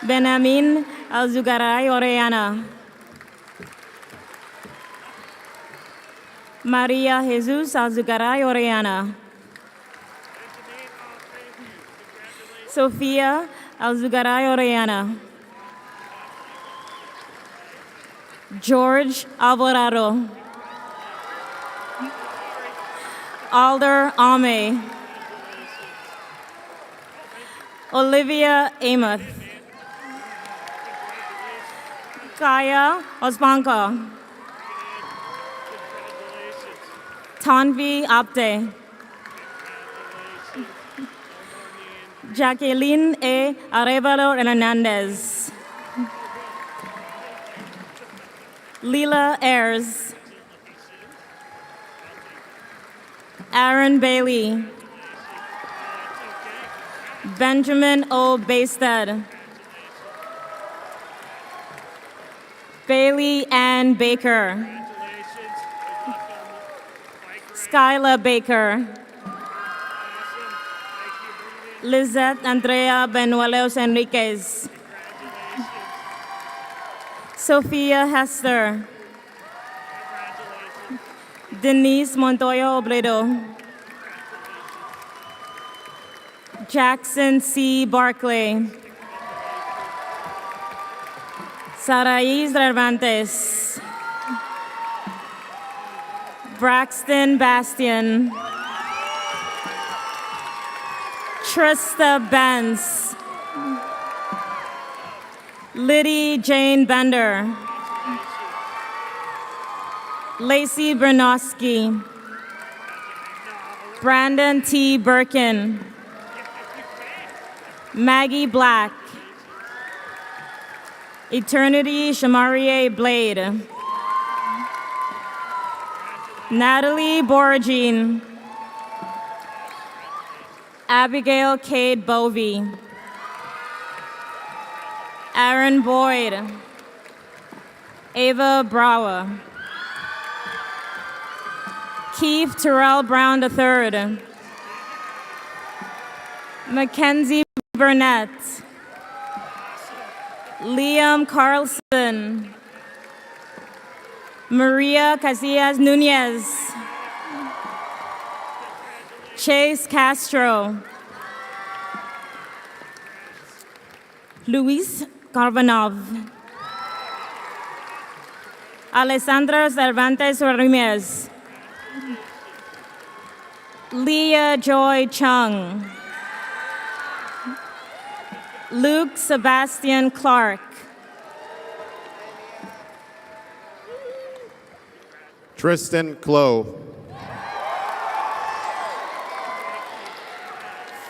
Benjamin Alzugaray Orellana. Maria Jesus Alzugaray Orellana. Sofia Alzugaray Orellana. George Alvarado. Alder Ame. Olivia Amos. Kaya Ospanka. Tanvi Apte. Jacqueline A. Arevalo Hernandez. Lila Ayers. Aaron Bailey. Benjamin O. Bastead. Bailey Ann Baker. Skyla Baker. Lizette Andrea Benuelos Enriquez. Sophia Hester. Denise Montoya Obledo. Jackson C. Barclay. Sarais Cervantes. Braxton Bastian. Trista Benz. Liddy Jane Bender. Lacey Bernowski. Brandon T. Birkin. Maggie Black. Eternity Shamarie Blade. Natalie Boragine. Abigail Cade Bovey. Aaron Boyd. Ava Brower. Keith Terrell Brown III. Mackenzie Burnett. Liam Carlson. Maria Casillas Nunez. Chase Castro. Luis Karvanov. Alessandra Cervantes Ramirez. Leah Joy Chung. Luke Sebastian Clark. Tristan Clow.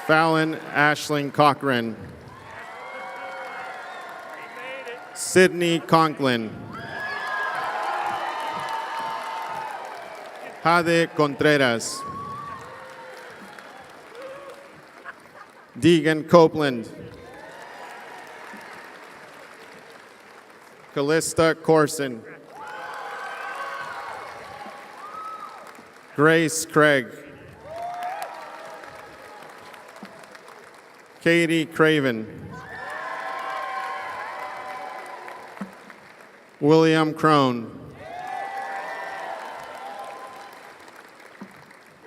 Fallon Ashling Cochran. Sydney Conklin. Jade Contreras. Deegan Copeland. Callista Corson. Grace Craig. Katie Craven. William Crone.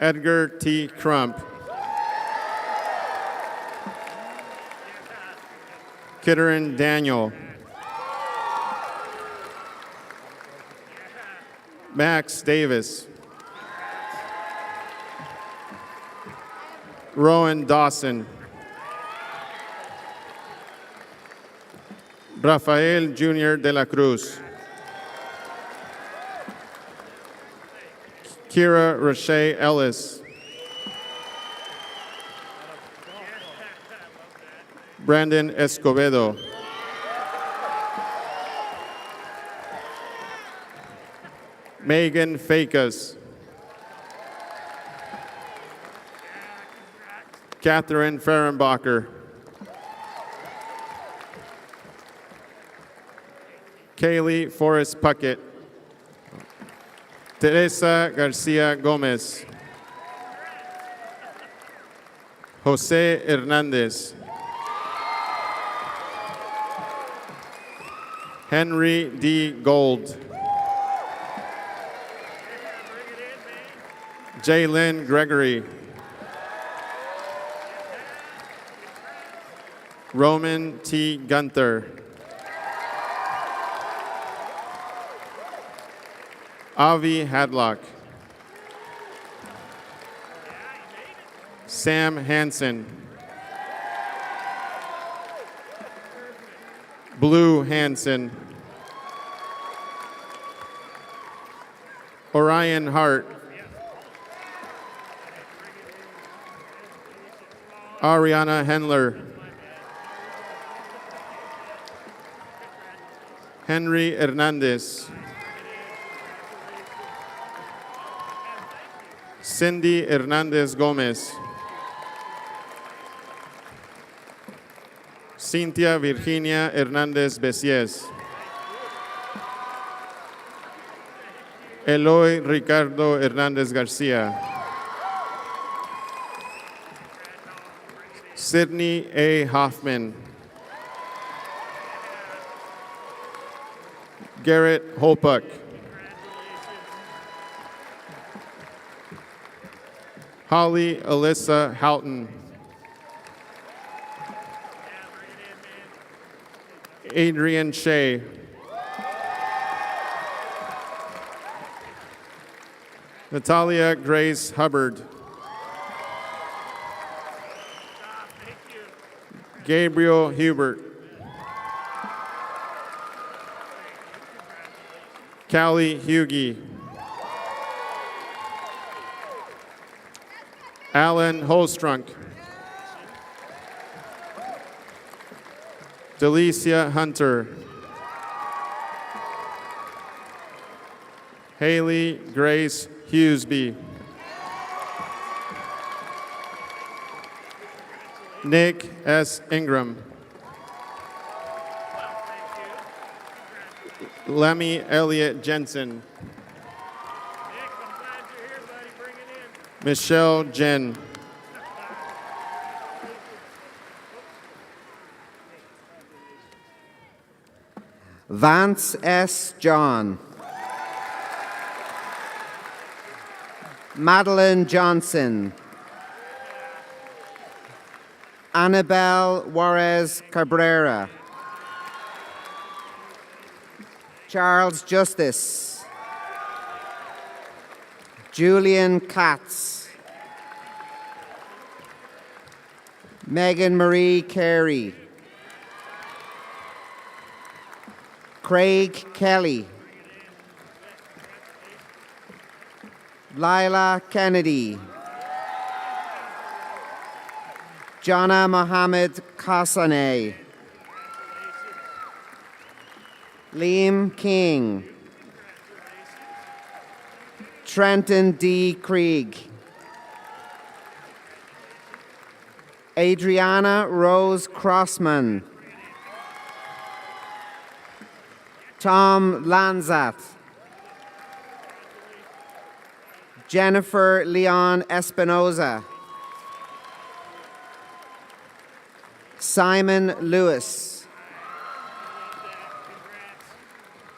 Edgar T. Crump. Kitterin Daniel. Max Davis. Rowan Dawson. Rafael Jr. de la Cruz. Kira Rashay Ellis. Brandon Escobedo. Megan Fakas. Catherine Fehrenbacher. Kaylee Forrest Puckett. Teresa Garcia Gomez. Jose Hernandez. Henry D. Gold. Jalen Gregory. Roman T. Gunther. Avi Hadlock. Sam Hansen. Blue Hansen. Orion Hart. Ariana Henler. Henry Hernandez. Cindy Hernandez Gomez. Cynthia Virginia Hernandez Besies. Eloy Ricardo Hernandez Garcia. Sydney A. Hoffman. Garrett Holpuck. Holly Alyssa Houghton. Adrian Shea. Natalia Grace Hubbard. Gabriel Hubert. Callie Hughie. Alan Holstrunk. Delicia Hunter. Haley Grace Hughesby. Nick S. Ingram. Lemmy Elliott Jensen. Michelle Jen. Vance S. John. Madeline Johnson. Annabelle Juarez Cabrera. Charles Justice. Julian Katz. Megan Marie Carey. Craig Kelly. Lila Kennedy. Jonna Mohammed Kasane. Liam King. Trenton D. Krieg. Adriana Rose Crossman. Tom Lanzat. Jennifer Leon Espinoza. Simon Lewis.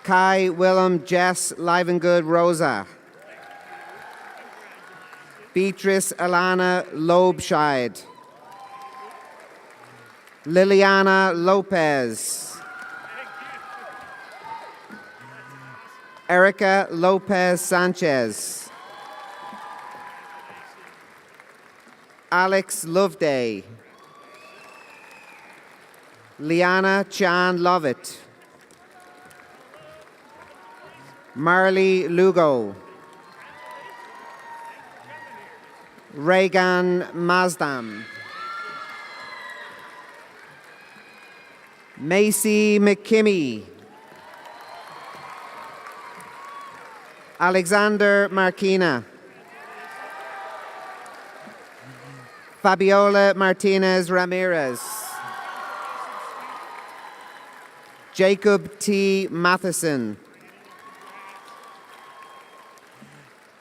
Kai Willem Jess Livengood Rosa. Beatrice Alana Loebscheid. Liliana Lopez. Erica Lopez Sanchez. Alex Loveday. Liana Chan Lovett. Marley Lugo. Reagan Mazdam. Macy McKimmey. Alexander Marquina. Fabiola Martinez Ramirez. Jacob T. Matheson.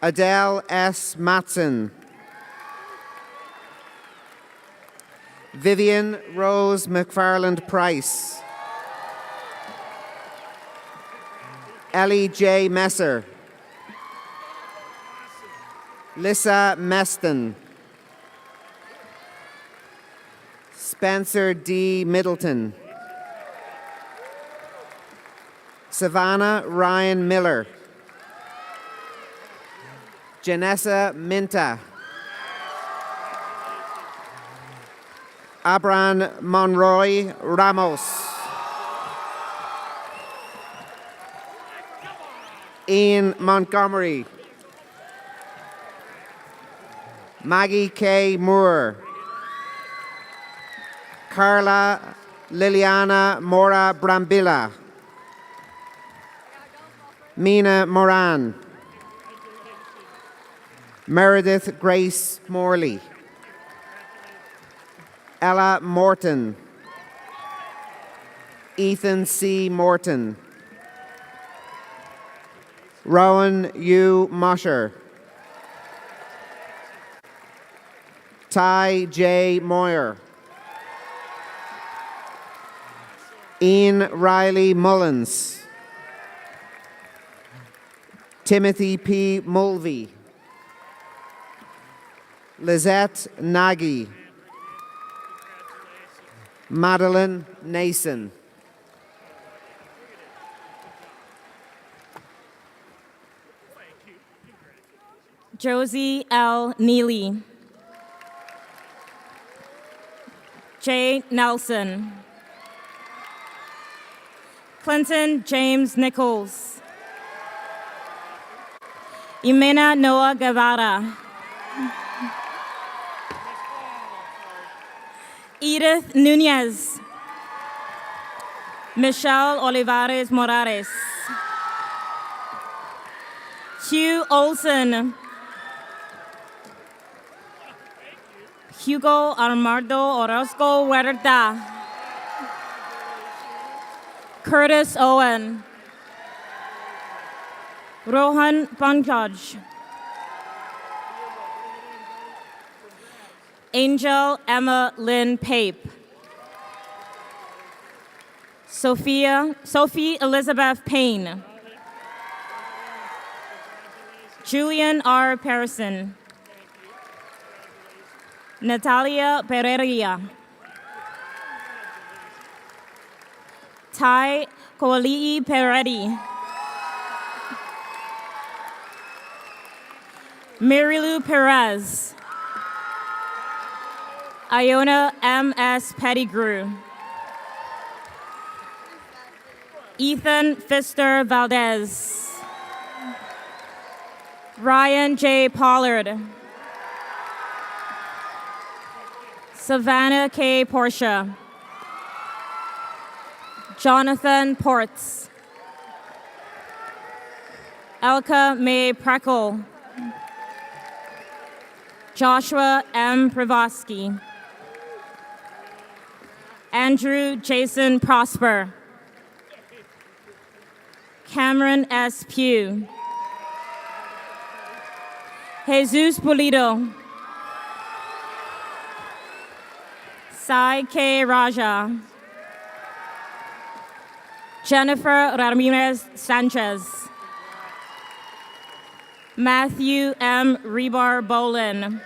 Adele S. Matson. Vivian Rose McFarland Price. Ellie J. Messer. Lissa Meston. Spencer D. Middleton. Savannah Ryan Miller. Janessa Minta. Abran Monroy Ramos. Ian Montgomery. Maggie K. Moore. Carla Liliana Mora Brambilla. Mina Moran. Meredith Grace Morley. Ella Morton. Ethan C. Morton. Rowan U. Mosher. Ty J. Moyer. Ian Riley Mullins. Timothy P. Mulvey. Lizette Nagy. Madeline Nason. Josie L. Neely. Jay Nelson. Clinton James Nichols. Jimena Noah Guevara. Edith Nunez. Michelle Olivares Morales. Hugh Olson. Hugo Armando Orozco Huerta. Curtis Owen. Rohan Pankaj. Angel Emma Lynn Pape. Sophie Elizabeth Payne. Julian R. Pearson. Natalia Pereira. Tai Koali'i Peretti. Marilu Perez. Iona M.S. Pettigrew. Ethan Pfister Valdez. Ryan J. Pollard. Savannah K. Portia. Jonathan Ports. Elka May Preckle. Joshua M. Privosky. Andrew Jason Prosper. Cameron S. Pugh. Jesus Pulido. Sai K. Raja. Jennifer Ramirez Sanchez. Matthew M. Rebar Bolin.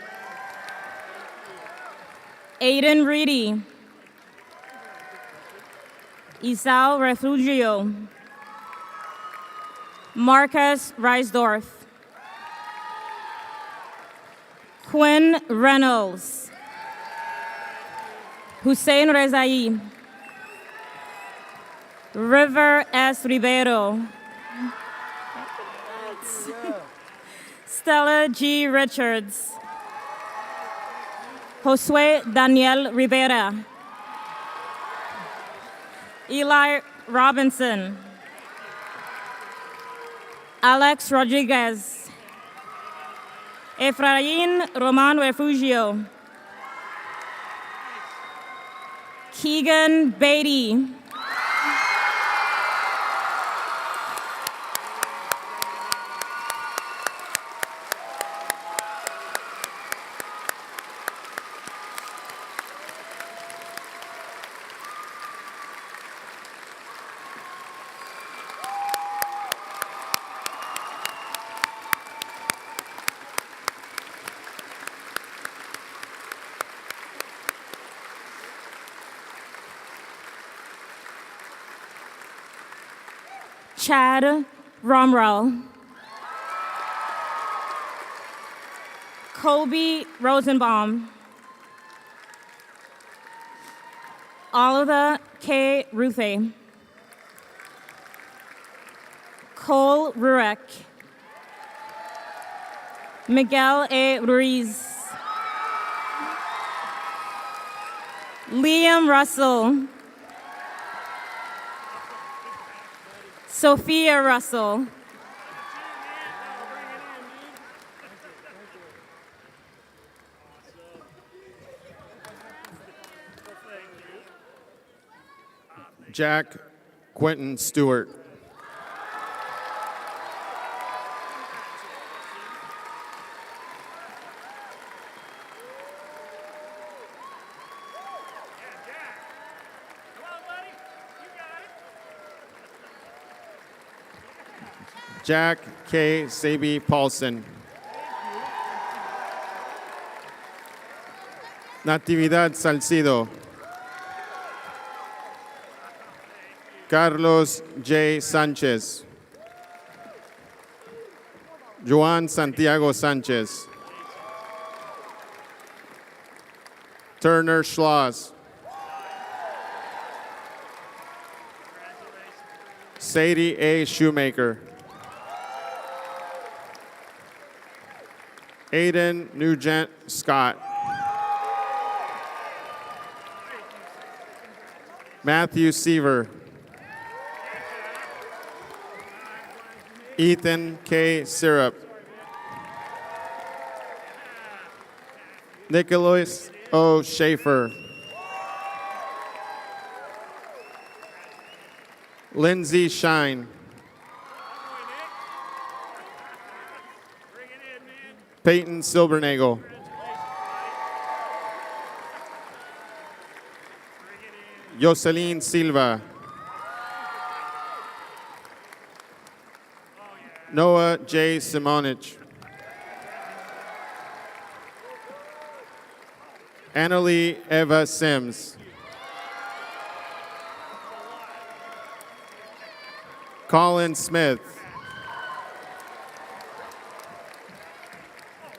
Aiden Reedy. Isao Refugio. Marcus Reisdorf. Quinn Reynolds. Hussein Rezai. River S. Ribeiro. Stella G. Richards. Josue Daniel Rivera. Eli Robinson. Alex Rodriguez. Efrain Roman Refugio. Keegan Beatty. Chad Romrell. Kobe Rosenbaum. Oliver K. Ruthe. Cole Rueck. Miguel A. Ruiz. Liam Russell. Sophia Russell. Jack Quentin Stewart. Jack K. Sabi Paulson. Natividad Salcido. Carlos J. Sanchez. Juan Santiago Sanchez. Turner Schloss. Sadie A. Shoemaker. Aiden Nugent Scott. Matthew Seaver. Ethan K. Syrup. Nicholas O. Schaefer. Lindsay Shine. Peyton Silbernagel. Jocelyn Silva. Noah J. Simonich. Annalie Eva Sims. Colin Smith.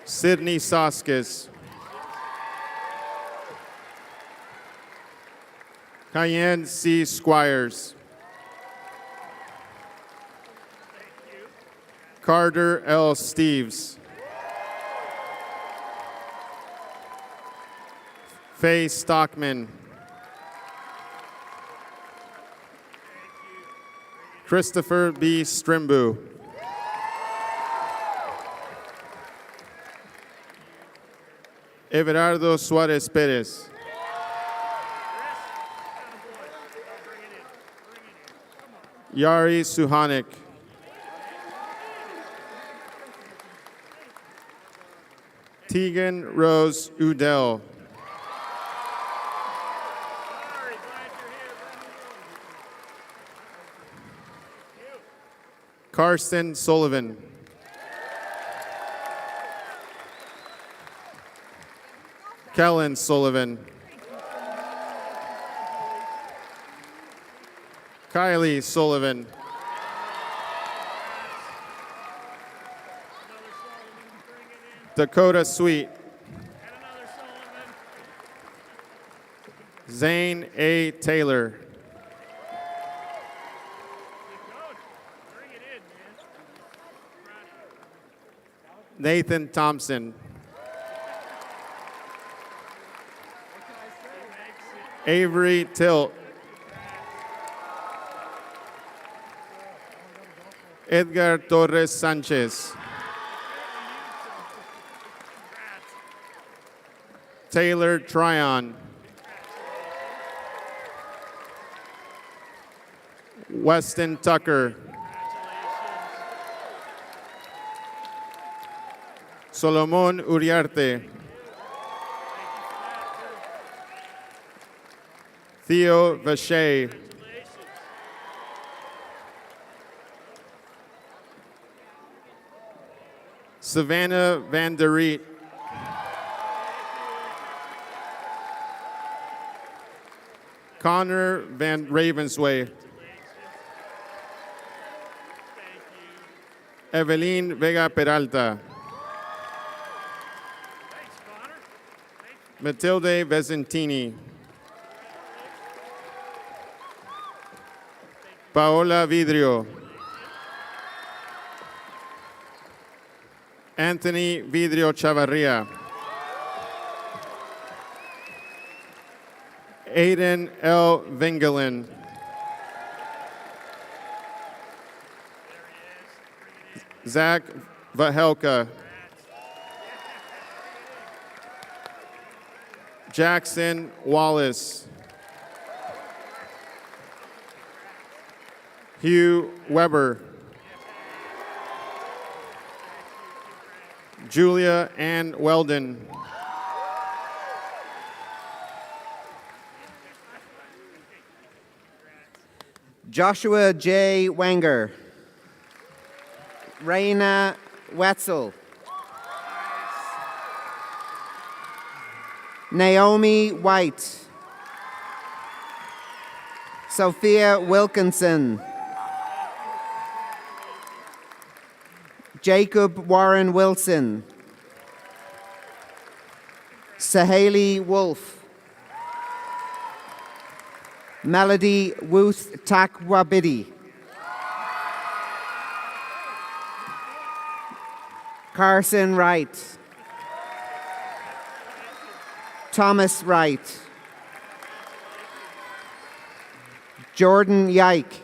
Sydney Soskis. Cayenne C. Squires. Carter L. Steves. Faye Stockman. Christopher B. Strimbu. Everardo Suarez Perez. Yari Suhanik. Tegan Rose Udell. Karsten Sullivan. Kellen Sullivan. Kylie Sullivan. Dakota Sweet. Zane A. Taylor. Nathan Thompson. Avery Tilt. Edgar Torres Sanchez. Taylor Tryon. Weston Tucker. Solomon Uriarte. Theo Vache. Savannah Van Der Riet. Connor Van Ravensway. Evelyn Vega Peralta. Matilde Vesentini. Paola Vidrio. Anthony Vidrio Chavarria. Aiden L. Vingelin. Zach Vahelka. Jackson Wallace. Hugh Weber. Julia Ann Weldon. Joshua J. Wenger. Raina Wetzel. Naomi White. Sophia Wilkinson. Jacob Warren Wilson, Sahaley Wolf, Melody Wuth Takwabidi, Carson Wright, Thomas Wright, Jordan Yike,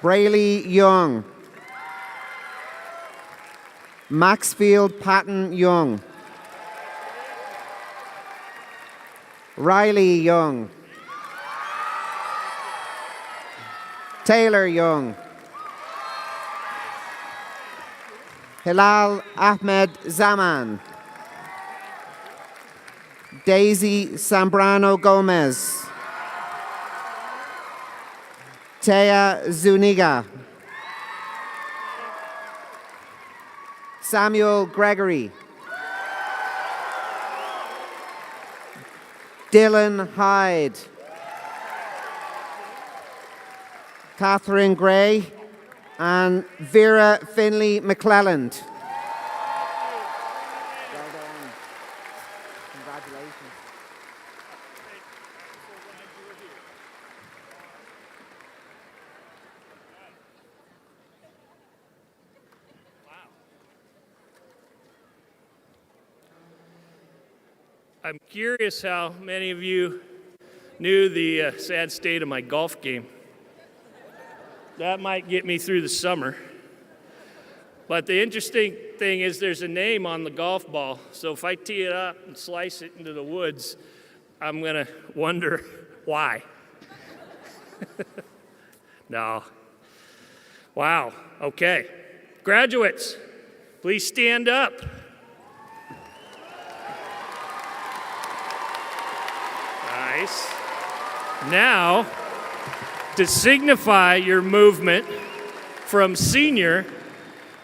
Brayley Young, Maxfield Patton Young, Riley Young, Taylor Young, Hilal Ahmed Zaman, Daisy Zambrano Gomez, Taya Zuniga, Samuel Gregory, Dylan Hyde, Catherine Gray, and Vera Finley McClelland. Well done. Congratulations. I'm curious how many of you knew the sad state of my golf game. That might get me through the summer. But the interesting thing is there's a name on the golf ball. So if I tee it up and slice it into the woods, I'm going to wonder why. No. Wow. Okay. Graduates, please stand up. Nice. Now, to signify your movement from senior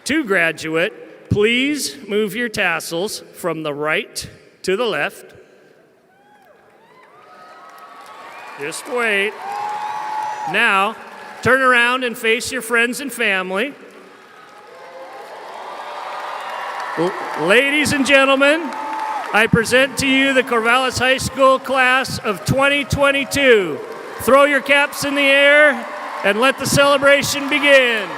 to graduate, please move your tassels from the right to the left. Just wait. Now, turn around and face your friends and family. Ladies and gentlemen, I present to you the Corvallis High School class of 2022. Throw your caps in the air and let the celebration begin.